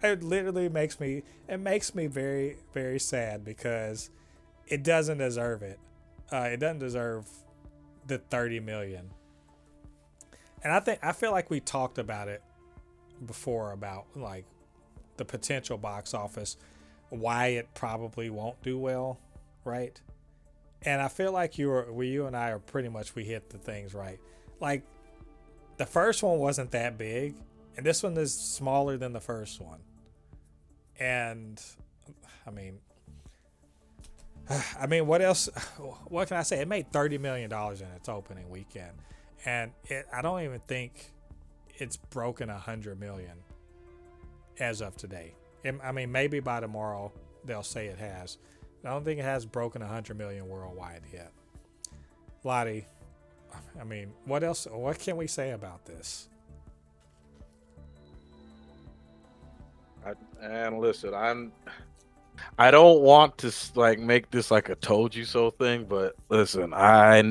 [SPEAKER 1] It literally makes me very, very sad, because it doesn't deserve it. It doesn't deserve the 30 million. And I feel like we talked about it before, about like the potential box office, why it probably won't do well, right? And I feel like you and I are pretty much, we hit the things right. Like the first one wasn't that big, and this one is smaller than the first one. And I mean, what else? What can I say? It made $30 million in its opening weekend, and I don't even think it's broken 100 million as of today. I mean, maybe by tomorrow they'll say it has. I don't think it has broken 100 million worldwide yet. Lottie, I mean, what else? What can we say about this?
[SPEAKER 2] And listen, I don't want to like make this like a told you so thing, but listen, I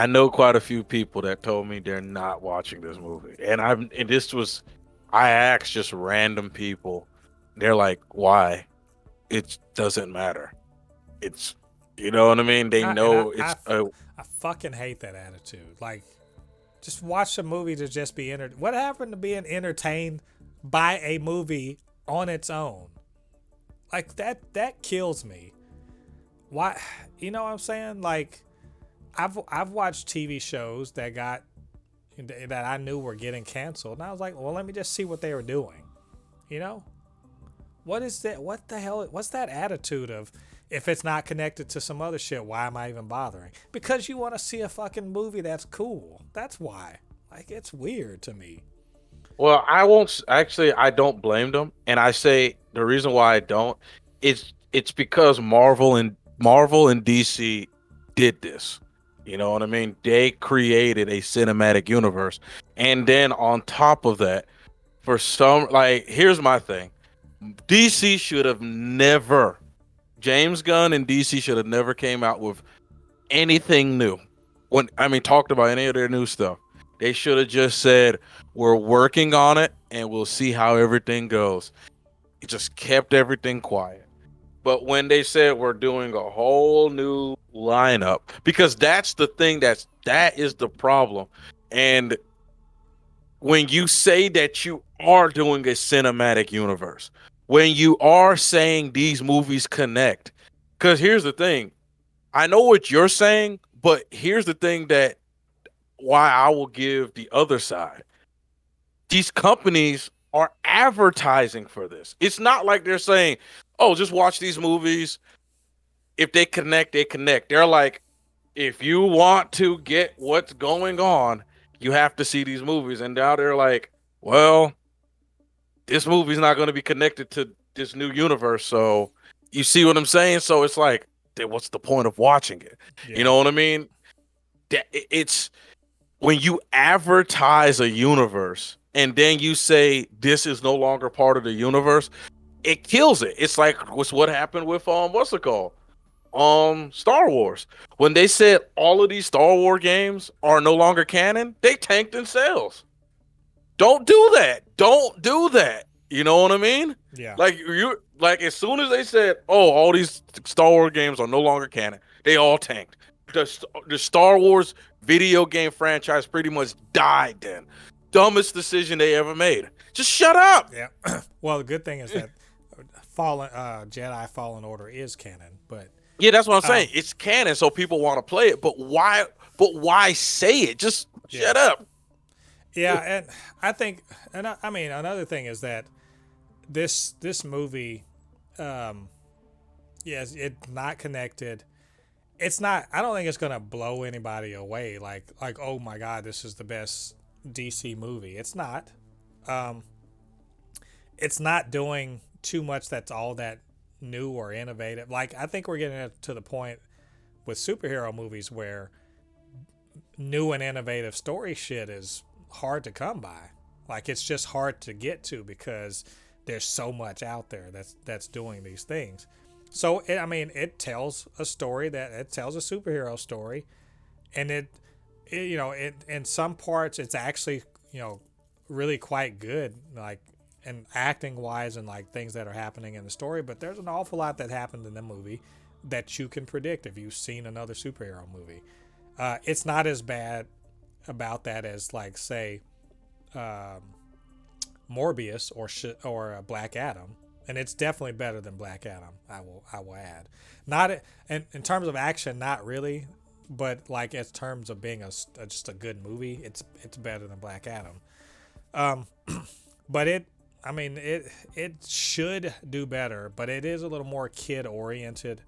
[SPEAKER 2] know quite a few people that told me they're not watching this movie, and I asked just random people, they're like, why? It doesn't matter. It's, you know what I mean? They know
[SPEAKER 1] I fucking hate that attitude. Like, just watch a movie to just be entertained. What happened to being entertained by a movie on its own? Like that kills me. Why? You know what I'm saying? Like, I've watched TV shows that I knew were getting canceled, and I was like, well, let me just see what they were doing. What is that? What the hell? What's that attitude of, If it's not connected to some other shit, why am I even bothering? Because you want to see a fucking movie that's cool. That's why. Like, it's weird to me.
[SPEAKER 2] Well, I won't actually. I don't blame them, and I say the reason why I don't is it's because Marvel and DC did this. You know what I mean? They created a cinematic universe, and then on top of that, for some, like, here's my thing: DC should have never. James Gunn and DC should have never came out with anything new. When I mean talked about any of their new stuff. They should have just said, we're working on it and we'll see how everything goes. It just kept everything quiet. But when they said we're doing a whole new lineup, because that's the thing that is the problem. And when you say that you are doing a cinematic universe, when you are saying these movies connect, because here's the thing, I know what you're saying, but here's the thing that why I will give the other side. These companies are advertising for this. It's not like they're saying, "Oh, just watch these movies. If they connect, they connect." They're like, "If you want to get what's going on, you have to see these movies." And now they're like, "Well, this movie's not going to be connected to this new universe." So, you see what I'm saying? So it's like, then what's the point of watching it? You
[SPEAKER 1] Yeah.
[SPEAKER 2] know what I mean? It's when you advertise a universe and then you say this is no longer part of the universe, it kills it. It's like what happened with what's it called? Star Wars. When they said all of these Star Wars games are no longer canon, they tanked in sales. Don't do that. Don't do that. You know what I mean?
[SPEAKER 1] Yeah.
[SPEAKER 2] Like as soon as they said, "Oh, all these Star Wars games are no longer canon," they all tanked. The Star Wars video game franchise pretty much died then. Dumbest decision they ever made. Just shut up.
[SPEAKER 1] Yeah. Well, the good thing is that Fallen Jedi Fallen Order is canon, but
[SPEAKER 2] Yeah, that's what I'm
[SPEAKER 1] um,
[SPEAKER 2] saying. It's canon, so people want to play it. But why? But why say it? Just
[SPEAKER 1] yeah,
[SPEAKER 2] shut up.
[SPEAKER 1] yeah, and I think, and I mean, another thing is that this movie, um, yes, it's not connected. It's not. I don't think it's gonna blow anybody away. Like, oh my god, this is the best DC movie. It's not. Um, it's not doing too much that's all that new or innovative. Like, I think we're getting to the point with superhero movies where new and innovative story shit is hard to come by. Like, it's just hard to get to because there's so much out there that's doing these things. So I mean, it tells a story, that it tells a superhero story, and it you know, it in some parts it's actually, you know, really quite good, like, and acting wise and like things that are happening in the story. But there's an awful lot that happened in the movie that you can predict if you've seen another superhero movie. It's not as bad about that as, like, say, um, Morbius or Black Adam, and it's definitely better than Black Adam. I will add, not in terms of action, not really, but like in terms of being just a good movie, it's better than Black Adam. Um, but I mean, it should do better, but it is a little more kid oriented.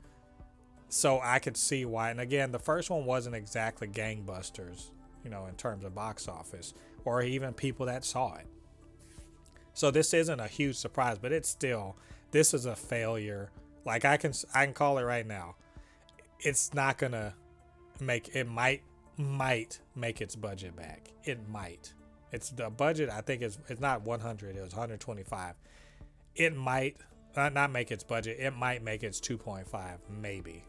[SPEAKER 1] So I could see why. And again, the first one wasn't exactly gangbusters, you know, in terms of box office or even people that saw it. So this isn't a huge surprise, but it's still, this is a failure. Like, I can call it right now. It's not gonna might make its budget back. It might. It's the budget. I think it's not 100. It was 125. It might not make its budget. It might make its 2.5 maybe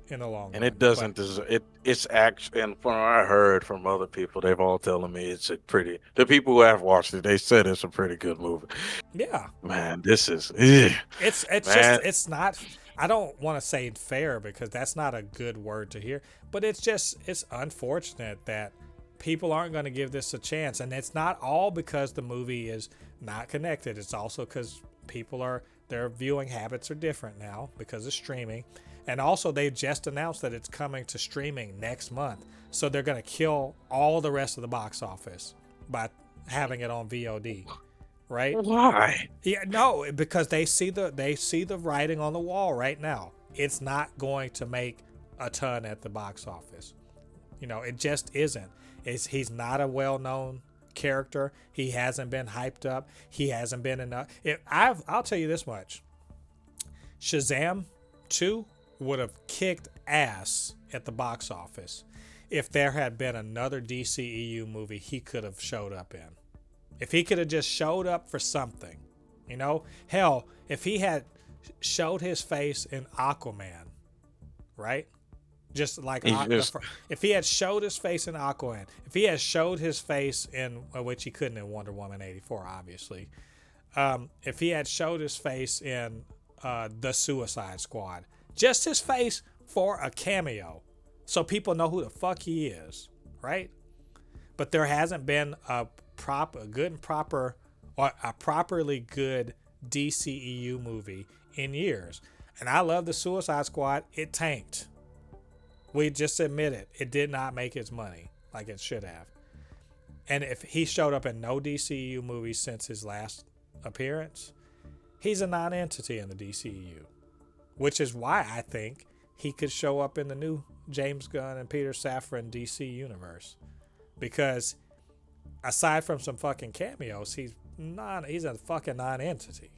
[SPEAKER 1] in the long
[SPEAKER 2] And
[SPEAKER 1] run.
[SPEAKER 2] it
[SPEAKER 1] But
[SPEAKER 2] doesn't deserve it. It's actually, and from what I heard from other people, they've all telling me it's a pretty. The people who have watched it, they said it's a pretty good movie.
[SPEAKER 1] yeah,
[SPEAKER 2] Man, this is,
[SPEAKER 1] it's just
[SPEAKER 2] man.
[SPEAKER 1] it's not. I don't want to say fair because that's not a good word to hear. But it's unfortunate that people aren't going to give this a chance, and it's not all because the movie is not connected. It's also because their viewing habits are different now because of streaming. And also, they've just announced that it's coming to streaming next month. So they're going to kill all the rest of the box office by having it on VOD, right?
[SPEAKER 2] Why?
[SPEAKER 1] Yeah, no, because they see the writing on the wall right now. it's not going to make a ton at the box office. You know, it just isn't. He's not a well-known character. He hasn't been hyped up. He hasn't been enough. I'll tell you this much. Shazam 2 would have kicked ass at the box office if there had been another DCEU movie he could have showed up in. If he could have just showed up for something, you know? Hell, if he had showed his face in Aquaman, right? Just like if he had showed his face in Aquaman, if he had showed his face in, which he couldn't in Wonder Woman 84, obviously. If he had showed his face in the Suicide Squad, just his face for a cameo, so people know who the fuck he is, right? But there hasn't been a properly good DCEU movie in years. And I love the Suicide Squad. It tanked. We just admit it. It did not make its money like it should have. And if he showed up in no DCEU movies since his last appearance, he's a non-entity in the DCEU. Which is why I think he could show up in the new James Gunn and Peter Safran DC universe. Because aside from some fucking cameos, he's a fucking non-entity.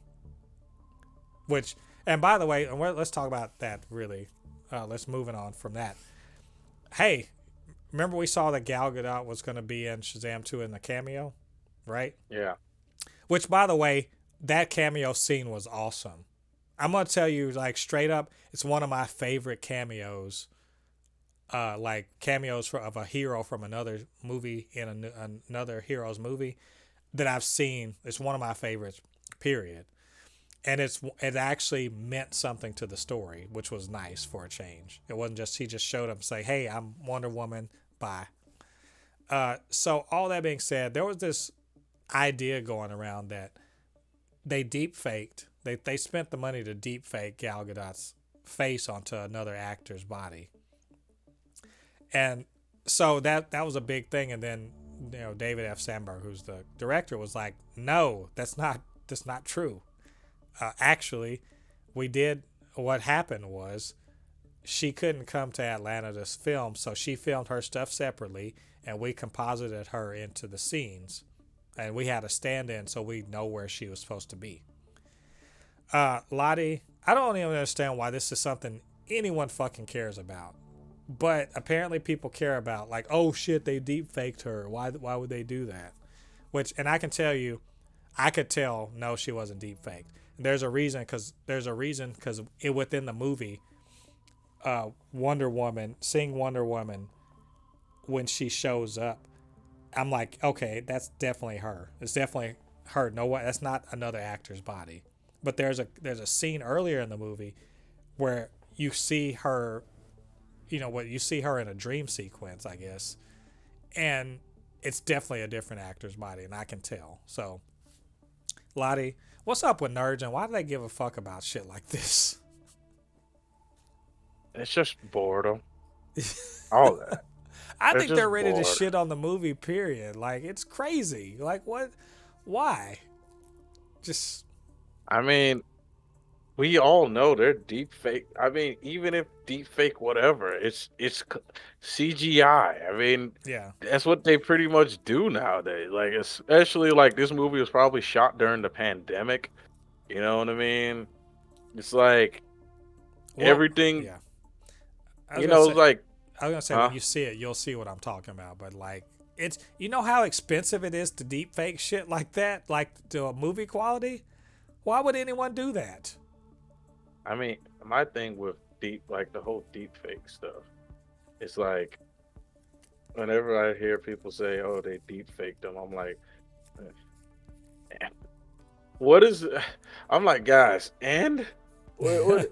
[SPEAKER 1] Which, and by the way, let's talk about that really. Let's moving on from that. Hey, remember we saw that Gal Gadot was going to be in Shazam 2 in the cameo, right?
[SPEAKER 2] Yeah.
[SPEAKER 1] Which, by the way, that cameo scene was awesome. I'm going to tell you, like, straight up, it's one of my favorite cameos. Like cameos of a hero from another movie in another hero's movie that I've seen. It's one of my favorites, period. And it actually meant something to the story, which was nice for a change. It wasn't just he just showed up and say, "Hey, I'm Wonder Woman, bye." So all that being said, there was this idea going around that they deep faked. They spent the money to deep fake Gal Gadot's face onto another actor's body. And so that was a big thing. And then, you know, David F. Sandberg, who's the director, was like, "No, that's not true. Actually, what happened was she couldn't come to Atlanta to film, so she filmed her stuff separately, and we composited her into the scenes, and we had a stand-in so we know where she was supposed to be." LADI, I don't even understand why this is something anyone fucking cares about. But apparently people care about, like, oh shit, they deep faked her. Why would they do that? And I can tell you, I could tell, no, she wasn't deep faked. There's a reason, because within the movie, Wonder Woman, seeing Wonder Woman when she shows up, I'm like, okay, that's definitely her. It's definitely her. No way, that's not another actor's body. But there's a scene earlier in the movie where you see her, you see her in a dream sequence, I guess, and it's definitely a different actor's body, and I can tell. So, LADI, what's up with nerds, and why do they give a fuck about shit like this?
[SPEAKER 2] It's just boredom. All that.
[SPEAKER 1] I think they're ready to shit on the movie, period. Like, it's crazy. Like, what? Why?
[SPEAKER 2] I mean, we all know they're deep fake. I mean, even if deep fake whatever, it's CGI. I mean,
[SPEAKER 1] yeah,
[SPEAKER 2] that's what they pretty much do nowadays. Like, especially like this movie was probably shot during the pandemic. You know what I mean? It's like everything.
[SPEAKER 1] Yeah.
[SPEAKER 2] I was
[SPEAKER 1] gonna say when you see it, you'll see what I'm talking about. But like, it's how expensive it is to deep fake shit like that, like to a movie quality. Why would anyone do that?
[SPEAKER 2] I mean, my thing with the whole deep fake stuff, it's like, whenever I hear people say, "Oh, they deep faked them," I'm like, what is? I'm like, guys, and what?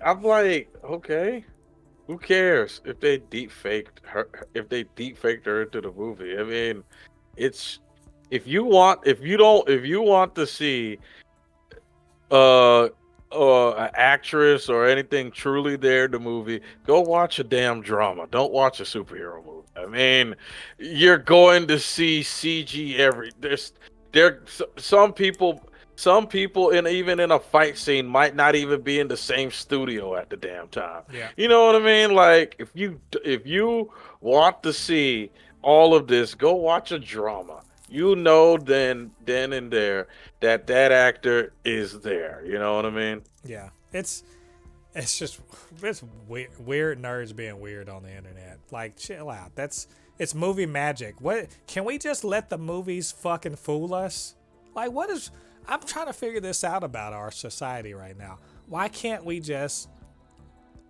[SPEAKER 2] I'm like, okay, who cares if they deep faked her? If they deep faked her into the movie, I mean, it's if you want to see an actress or anything truly there in the movie, go watch a damn drama. Don't watch a superhero movie. I mean, you're going to see CG some people. some people even in a fight scene might not even be in the same studio at the damn time.
[SPEAKER 1] Yeah.
[SPEAKER 2] You know what I mean? Like if you want to see all of this, go watch a drama. You know then and there that that actor is there. You know what I mean?
[SPEAKER 1] Yeah. It's just it's weird nerds being weird on the internet. Like, chill out. It's movie magic. What can we just let the movies fucking fool us? Like, what is? I'm trying to figure this out about our society right now. Why can't we just?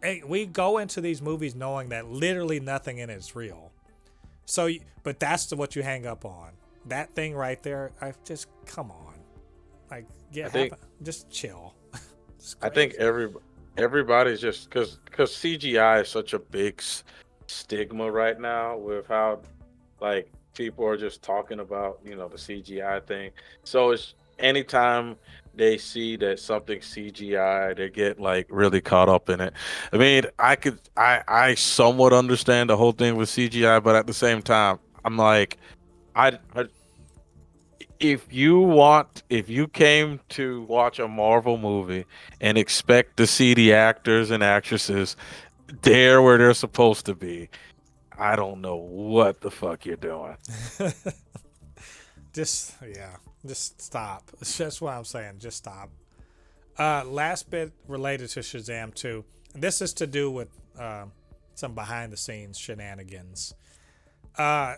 [SPEAKER 1] Hey, we go into these movies knowing that literally nothing in it is real. So, but that's what you hang up on. That thing right there. I just come on. Like,
[SPEAKER 2] I
[SPEAKER 1] get
[SPEAKER 2] think
[SPEAKER 1] just chill. It's
[SPEAKER 2] I think
[SPEAKER 1] crazy.
[SPEAKER 2] everybody's just because CGI is such a big stigma right now with how like people are just talking about the CGI thing. So it's anytime they see that something CGI, they get like really caught up in it. I mean, I somewhat understand the whole thing with CGI, but at the same time, I'm like I if you came to watch a Marvel movie and expect to see the actors and actresses there where they're supposed to be, I don't know what the fuck you're doing.
[SPEAKER 1] Just yeah, just stop. That's what I'm saying. Just stop. Last bit related to Shazam 2. This is to do with some behind the scenes shenanigans. Uh,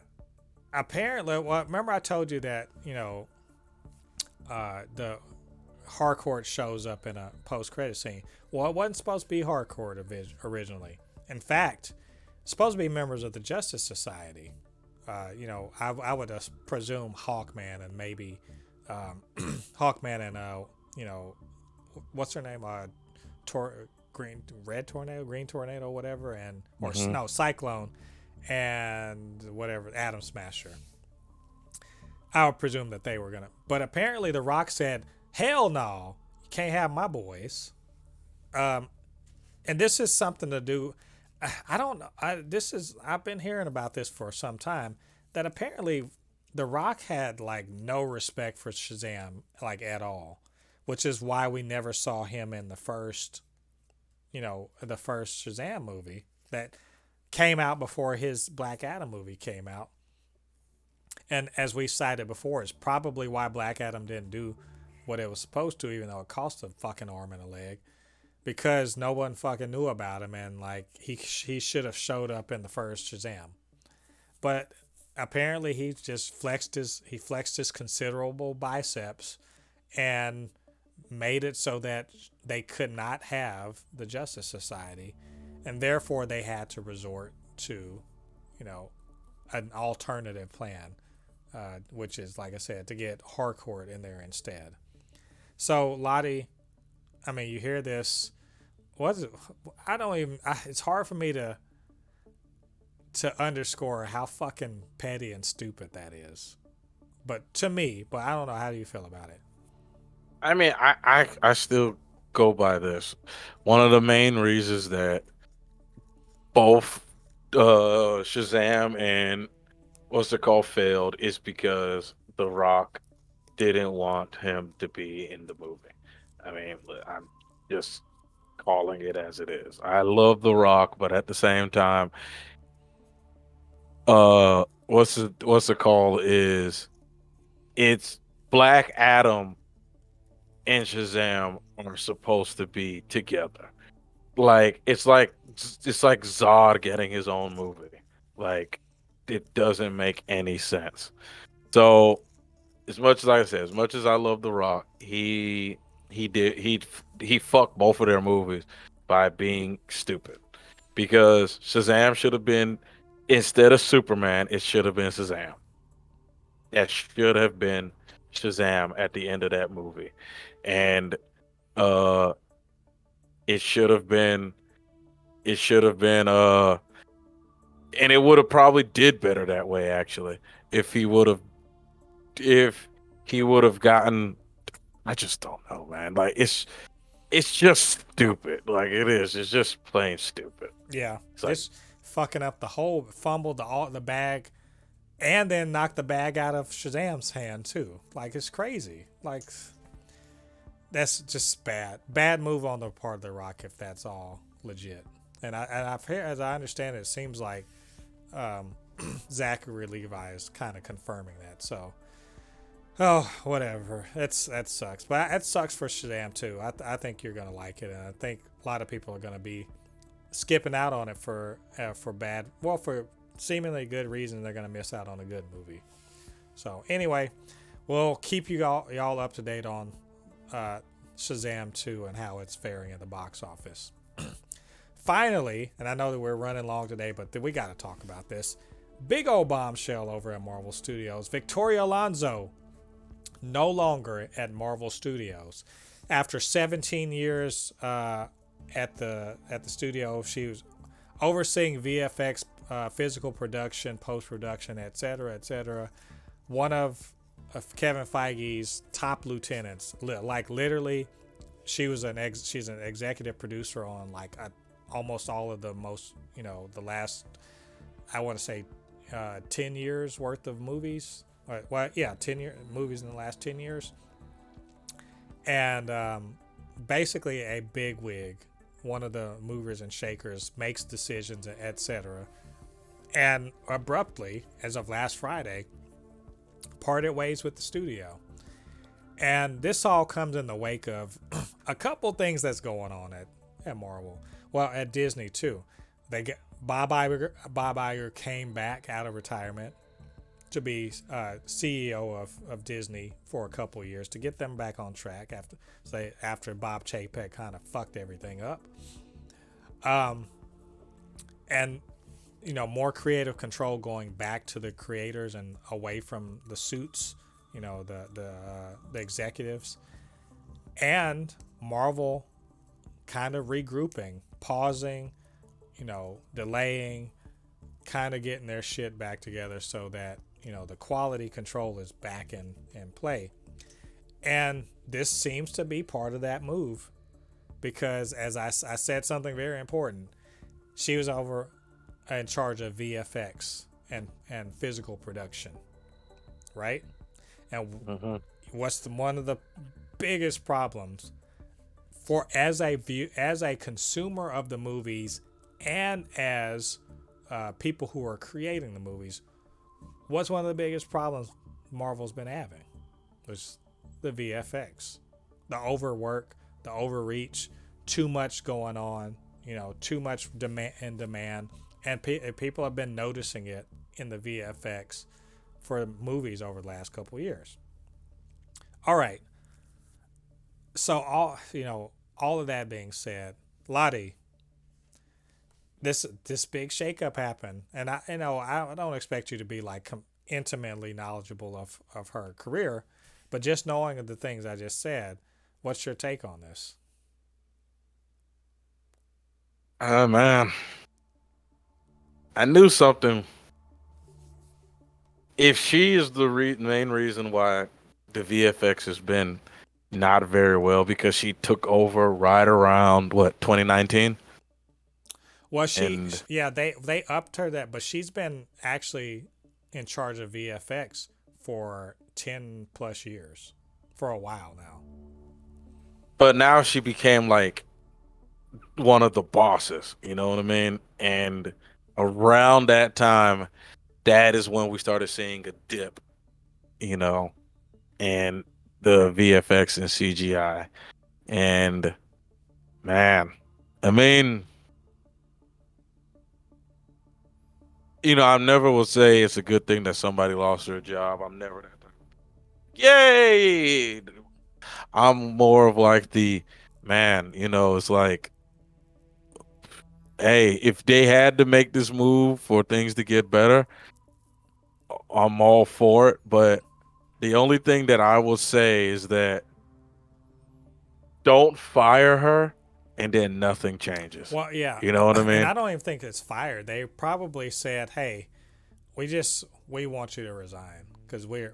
[SPEAKER 1] Apparently, well, remember I told you that the Harcourt shows up in a post credit scene. Well, it wasn't supposed to be Harcourt originally. In fact, it's supposed to be members of the Justice Society. I would presume Hawkman and maybe Hawkman and what's her name? Green Tornado, whatever, and or
[SPEAKER 2] Hmm.
[SPEAKER 1] no Cyclone and whatever Atom Smasher. I would presume that they were gonna, but apparently The Rock said, "Hell no, you can't have my boys." Um, and this is something to do. I don't know. I've been hearing about this for some time. That apparently The Rock had like no respect for Shazam like at all, which is why we never saw him in the first Shazam movie that came out before his Black Adam movie came out. And as we cited before, it's probably why Black Adam didn't do what it was supposed to, even though it cost a fucking arm and a leg, because no one fucking knew about him, and like he should have showed up in the first Shazam. But apparently he flexed his considerable biceps and made it so that they could not have the Justice Society, and therefore they had to resort to, you know, an alternative plan, which is like I said, to get Harcourt in there instead. So LADI, I mean, you hear this. What is it? I don't even. It's hard for me to underscore how fucking petty and stupid that is. But to me, but I don't know. How do you feel about it?
[SPEAKER 2] I mean, I still go by this. One of the main reasons that both Shazam and what's it called failed is because The Rock didn't want him to be in the movie. I mean, I'm just calling it as it is. I love The Rock, but at the same time, what's the call is it's Black Adam and Shazam are supposed to be together. Like it's like Zod getting his own movie. Like it doesn't make any sense. So as much as I said, as much as I love The Rock, he fucked both of their movies by being stupid. Because Shazam should have been instead of Superman, it should have been Shazam. That should have been Shazam at the end of that movie. And uh it should have been it should have been and it would have probably did better that way actually if he would have if he would have gotten I just don't know, man. Like it's just stupid. Like it is. It's just plain stupid.
[SPEAKER 1] Yeah,
[SPEAKER 2] It's like
[SPEAKER 1] just fucking up the whole, fumbled the bag, and then knocked the bag out of Shazam's hand too. Like it's crazy. Like that's just bad move on the part of The Rock if that's all legit. And I've heard, as I understand it, it seems like Zachary Levi is kind of confirming that. So, oh, whatever. That sucks. But it sucks for Shazam too. I think you're gonna like it, and I think a lot of people are gonna be skipping out on it for bad. Well, for seemingly good reason, they're gonna miss out on a good movie. So anyway, we'll keep y'all up to date on Shazam 2 and how it's faring at the box office. Finally, and I know that we're running long today, but we got to talk about this. Big old bombshell over at Marvel Studios. Victoria Alonso no longer at Marvel Studios. After 17 years at the studio, she was overseeing VFX, physical production, post-production, etc., etc. One of Kevin Feige's top lieutenants. Like literally, she's an executive producer on like almost all of the most, the last, I want to say 10 years worth of movies. Well, yeah, 10 movies in the last 10 years. And basically a big wig, one of the movers and shakers, makes decisions, etc. And abruptly, as of last Friday, parted ways with the studio. And this all comes in the wake of a couple things that's going on at Marvel. Well, at Disney too. Bob Iger came back out of retirement to be CEO of Disney for a couple of years to get them back on track after Bob Chapek kind of fucked everything up. And more creative control going back to the creators and away from the suits, the executives, and Marvel kind of regrouping, pausing, delaying, kind of getting their shit back together so that the quality control is back in play. And this seems to be part of that move, because as I said something very important, she was over in charge of VFX and physical production, right? And what's one of the biggest problems as a consumer of the movies and as people who are creating the movies? What's one of the biggest problems Marvel's been having? Was the VFX, the overwork, the overreach, too much going on, too much demand, and people have been noticing it in the VFX for movies over the last couple of years. All right. So all of that being said, LADI, this big shakeup happened, and I don't expect you to be like intimately knowledgeable of her career, but just knowing the things I just said, what's your take on this?
[SPEAKER 2] Man, I knew something. If she is the main reason why the VFX has been not very well, because she took over right around 2019.
[SPEAKER 1] Well,
[SPEAKER 2] And
[SPEAKER 1] they upped her that, but she's been actually in charge of VFX for 10 plus years, for a while now.
[SPEAKER 2] but now she became like one of the bosses, you know what I mean? And around that time, that is when we started seeing a dip, you know, and the VFX and CGI. And man, I mean, I never will say it's a good thing that somebody lost their job. I'm never that. Yay! I'm more of like the man, it's like, hey, if they had to make this move for things to get better, I'm all for it. But the only thing that I will say is that don't fire her and then nothing changes.
[SPEAKER 1] Well, yeah,
[SPEAKER 2] You know what I
[SPEAKER 1] and
[SPEAKER 2] mean?
[SPEAKER 1] I don't even think it's fired. They probably said, "Hey, we want you to resign because we're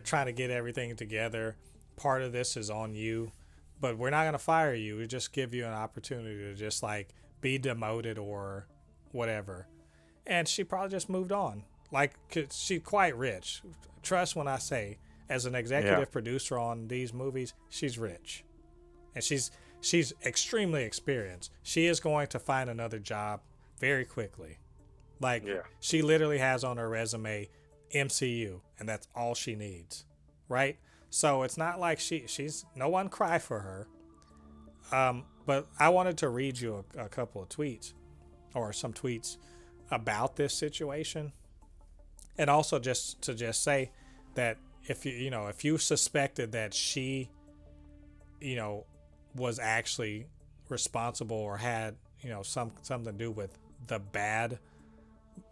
[SPEAKER 1] trying to get everything together. Part of this is on you, but we're not gonna fire you. We just give you an opportunity to just like be demoted or whatever." And she probably just moved on. Like, 'cause she's quite rich. Trust when I say, as an
[SPEAKER 2] Yeah.
[SPEAKER 1] executive producer on these movies, she's rich, and she's extremely experienced. She is going to find another job very quickly. Like,
[SPEAKER 2] Yeah.
[SPEAKER 1] she literally has on her resume MCU, and that's all she needs, right? So it's not like she's no one cry for her. But I wanted to read you a couple of tweets, or some tweets about this situation, and also just say that if if you suspected that she you know was actually responsible or had something to do with the bad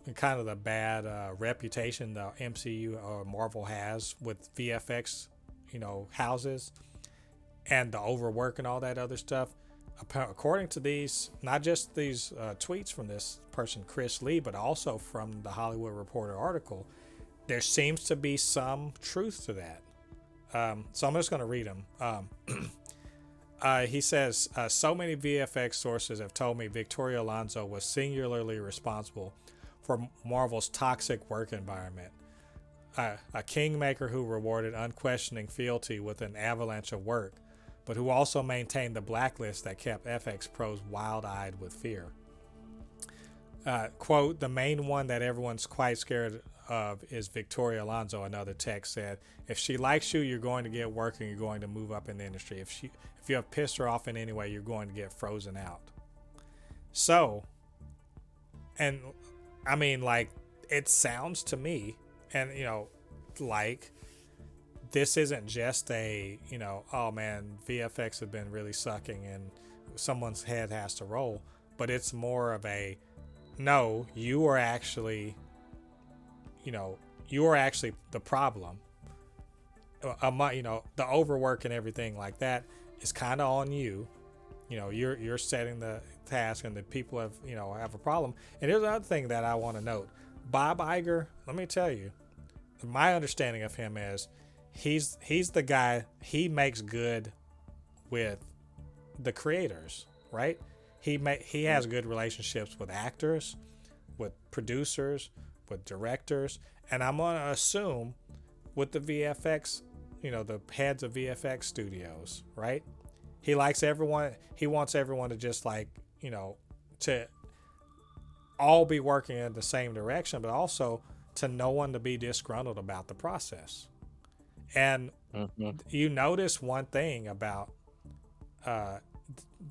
[SPEAKER 1] the bad reputation the MCU or Marvel has with VFX houses and the overwork and all that other stuff. According to these, not just these tweets from this person, Chris Lee, but also from the Hollywood Reporter article, there seems to be some truth to that. So I'm just going to read them. He says, so many VFX sources have told me Victoria Alonso was singularly responsible for Marvel's toxic work environment. A kingmaker who rewarded unquestioning fealty with an avalanche of work, but who also maintained the blacklist that kept FX pros wild-eyed with fear. Quote, the main one that everyone's quite scared of is Victoria Alonso, another text said. If she likes you, you're going to get work and you're going to move up in the industry. If you have pissed her off in any way, you're going to get frozen out. So, and I mean, like, it sounds to me, and like, this isn't just a, oh man, VFX have been really sucking and someone's head has to roll, but it's more of a, no, you are actually the problem. The overwork and everything like that is kind of on you. You're setting the task, and the people have a problem. And here's another thing that I want to note: Bob Iger. Let me tell you, my understanding of him is he's the guy. He makes good with the creators, right? He has good relationships with actors, with producers, with directors, and I'm gonna assume with the VFX, the heads of VFX studios, right? He likes everyone. He wants everyone to just to all be working in the same direction, but also to no one to be disgruntled about the process. And you notice one thing about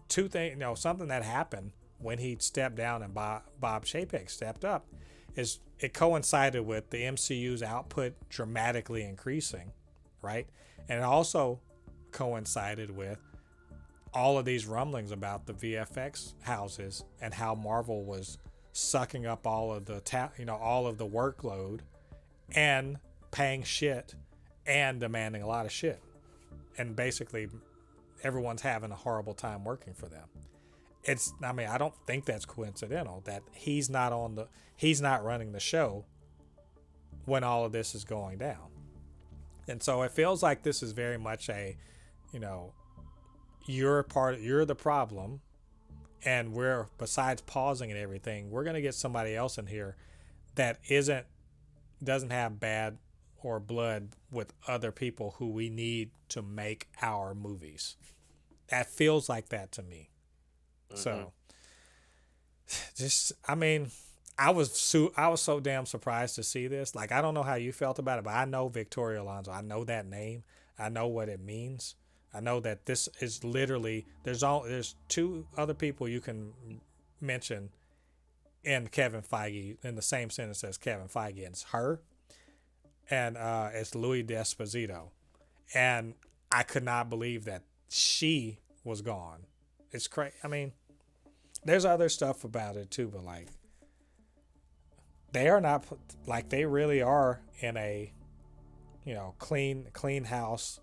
[SPEAKER 1] two things, something that happened when he stepped down and Bob Chapek stepped up, is it coincided with the MCU's output dramatically increasing, right? And it also coincided with all of these rumblings about the VFX houses and how Marvel was sucking up all of the all of the workload and paying shit and demanding a lot of shit, and basically everyone's having a horrible time working for them. I don't think that's coincidental that he's not running the show when all of this is going down. And so it feels like this is very much a, you're the problem, and we're, besides pausing and everything, we're going to get somebody else in here that doesn't have bad or blood with other people who we need to make our movies. That feels like that to me. So I was so damn surprised to see this. Like, I don't know how you felt about it, but I know Victoria Alonso. I know that name. I know what it means. I know that this is literally, there's two other people you can mention in Kevin Feige in the same sentence as Kevin Feige. It's her and it's Louis D'Esposito. And I could not believe that she was gone. It's crazy. I mean, there's other stuff about it too, but like, they are not, like, they really are in a clean house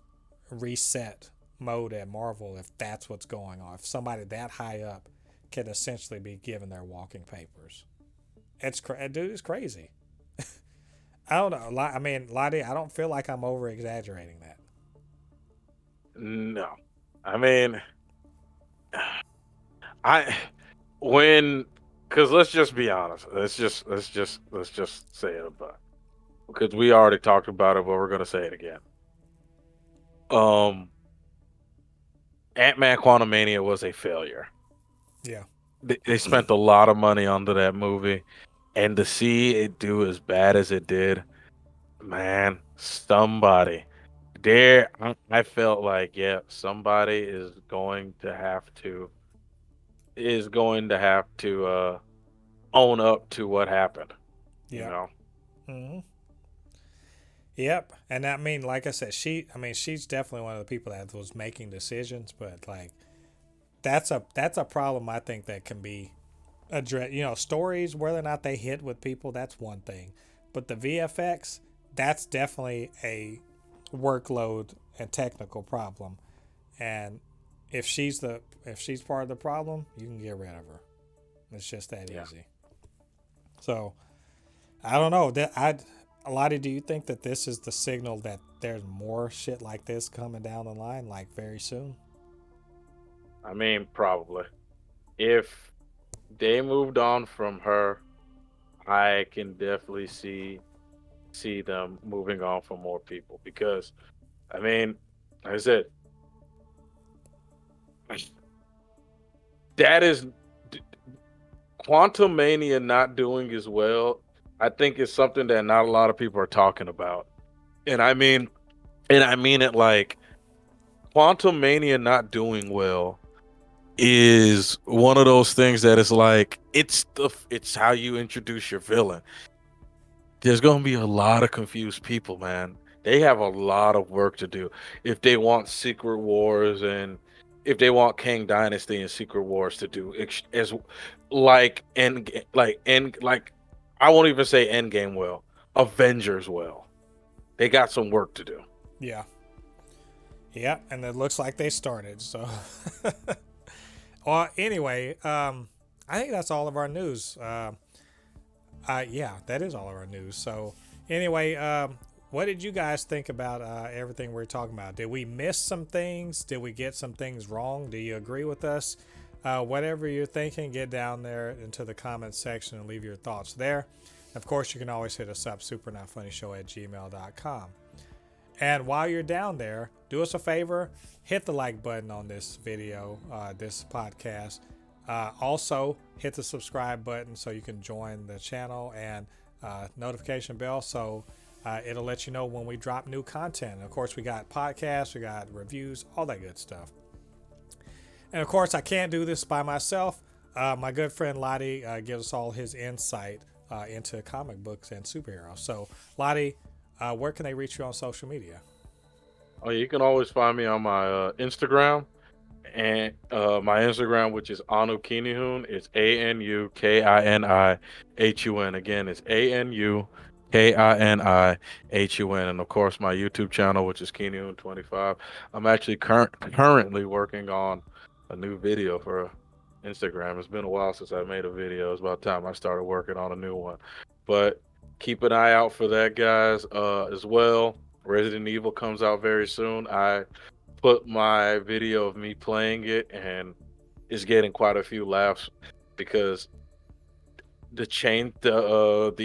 [SPEAKER 1] reset mode at Marvel, if that's what's going on. If somebody that high up can essentially be given their walking papers, dude, it's crazy. I don't know. I mean, LADI, I don't feel like I'm over exaggerating that.
[SPEAKER 2] No, I mean, I when because let's just be honest. Let's just say it about, because we already talked about it, but we're gonna say it again. Um, Ant-Man Quantumania was a failure.
[SPEAKER 1] Yeah.
[SPEAKER 2] They spent a lot of money onto that movie, and to see it do as bad as it did, man, somebody there, I felt like, yeah, somebody is going to have to own up to what happened, you
[SPEAKER 1] Yep.
[SPEAKER 2] know.
[SPEAKER 1] Hmm. Yep. And I mean, like I said, she's definitely one of the people that was making decisions, but like that's a problem I think that can be addressed. Stories, whether or not they hit with people, that's one thing, but the VFX, that's definitely a workload and technical problem. And if she's part of the problem, you can get rid of her. It's just that
[SPEAKER 2] Yeah.
[SPEAKER 1] easy. So I don't know. Lottie, do you think that this is the signal that there's more shit like this coming down the line, like very soon?
[SPEAKER 2] I mean, probably. If they moved on from her, I can definitely see them moving on for more people because I mean, like I said, that is Quantum Mania not doing as well. I think it's something that not a lot of people are talking about. And I mean it like Quantum Mania not doing well is one of those things that is like it's how you introduce your villain. There's going to be a lot of confused people, man. They have a lot of work to do if they want Secret Wars and if they want Kang Dynasty and Secret Wars to do as like I won't even say Endgame well, Avengers well. They got some work to do.
[SPEAKER 1] Yeah. Yeah, and it looks like they started. So, well, anyway, I think that's all of our news. Yeah, that is all of our news. So, anyway, what did you guys think about everything we're talking about? Did we miss some things? Did we get some things wrong? Do you agree with us? Whatever you're thinking, get down there into the comments section and leave your thoughts there. Of course, you can always hit us up, supernotfunnyshow@gmail.com. And while you're down there, do us a favor, hit the like button on this video, this podcast. Also, hit the subscribe button so you can join the channel and notification bell so it'll let you know when we drop new content. Of course, we got podcasts, we got reviews, all that good stuff. And of course, I can't do this by myself. My good friend LADI gives us all his insight into comic books and superheroes. So, LADI, where can they reach you on social media?
[SPEAKER 2] Oh, you can always find me on my Instagram and my Instagram, which is Anukinihun. It's ANUKINIHUN. Again, it's ANUKINIHUN. And of course, my YouTube channel, which is Kinihun25. I'm actually currently working on a new video for Instagram. It's been a while since I made a video. It's about time I started working on a new one. But keep an eye out for that, guys, as well. Resident Evil comes out very soon. I put my video of me playing it and it's getting quite a few laughs because the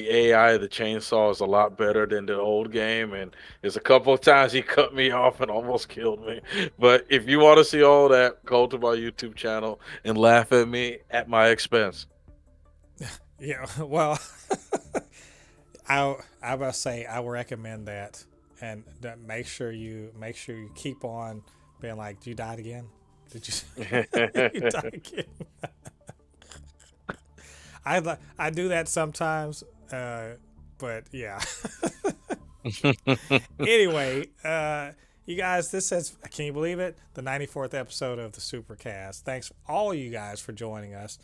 [SPEAKER 2] AI, the chainsaw is a lot better than the old game, and there's a couple of times he cut me off and almost killed me. But if you want to see all that, go to my YouTube channel and laugh at me at my expense.
[SPEAKER 1] Yeah, well, I will say I would recommend that, and that make sure you keep on being like, "You died again? Did you you die again?" I do that sometimes, but yeah. Anyway, you guys, this has, can you believe it? The 94th episode of the Supercast. Thanks all you guys for joining us.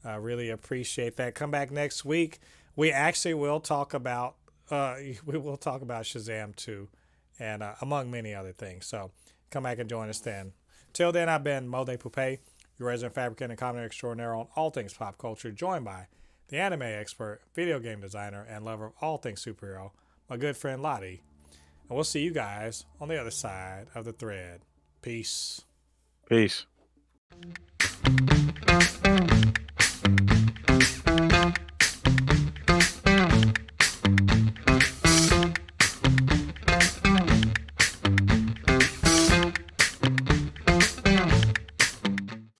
[SPEAKER 1] Really appreciate that. Come back next week. We actually will talk about Shazam 2 and among many other things. So come back and join us then. Till then, I've been Mo de Poupe, your resident fabricant and comedy extraordinaire on all things pop culture, joined by the anime expert, video game designer, and lover of all things superhero, my good friend LADI. And we'll see you guys on the other side of the thread. Peace.
[SPEAKER 2] Peace.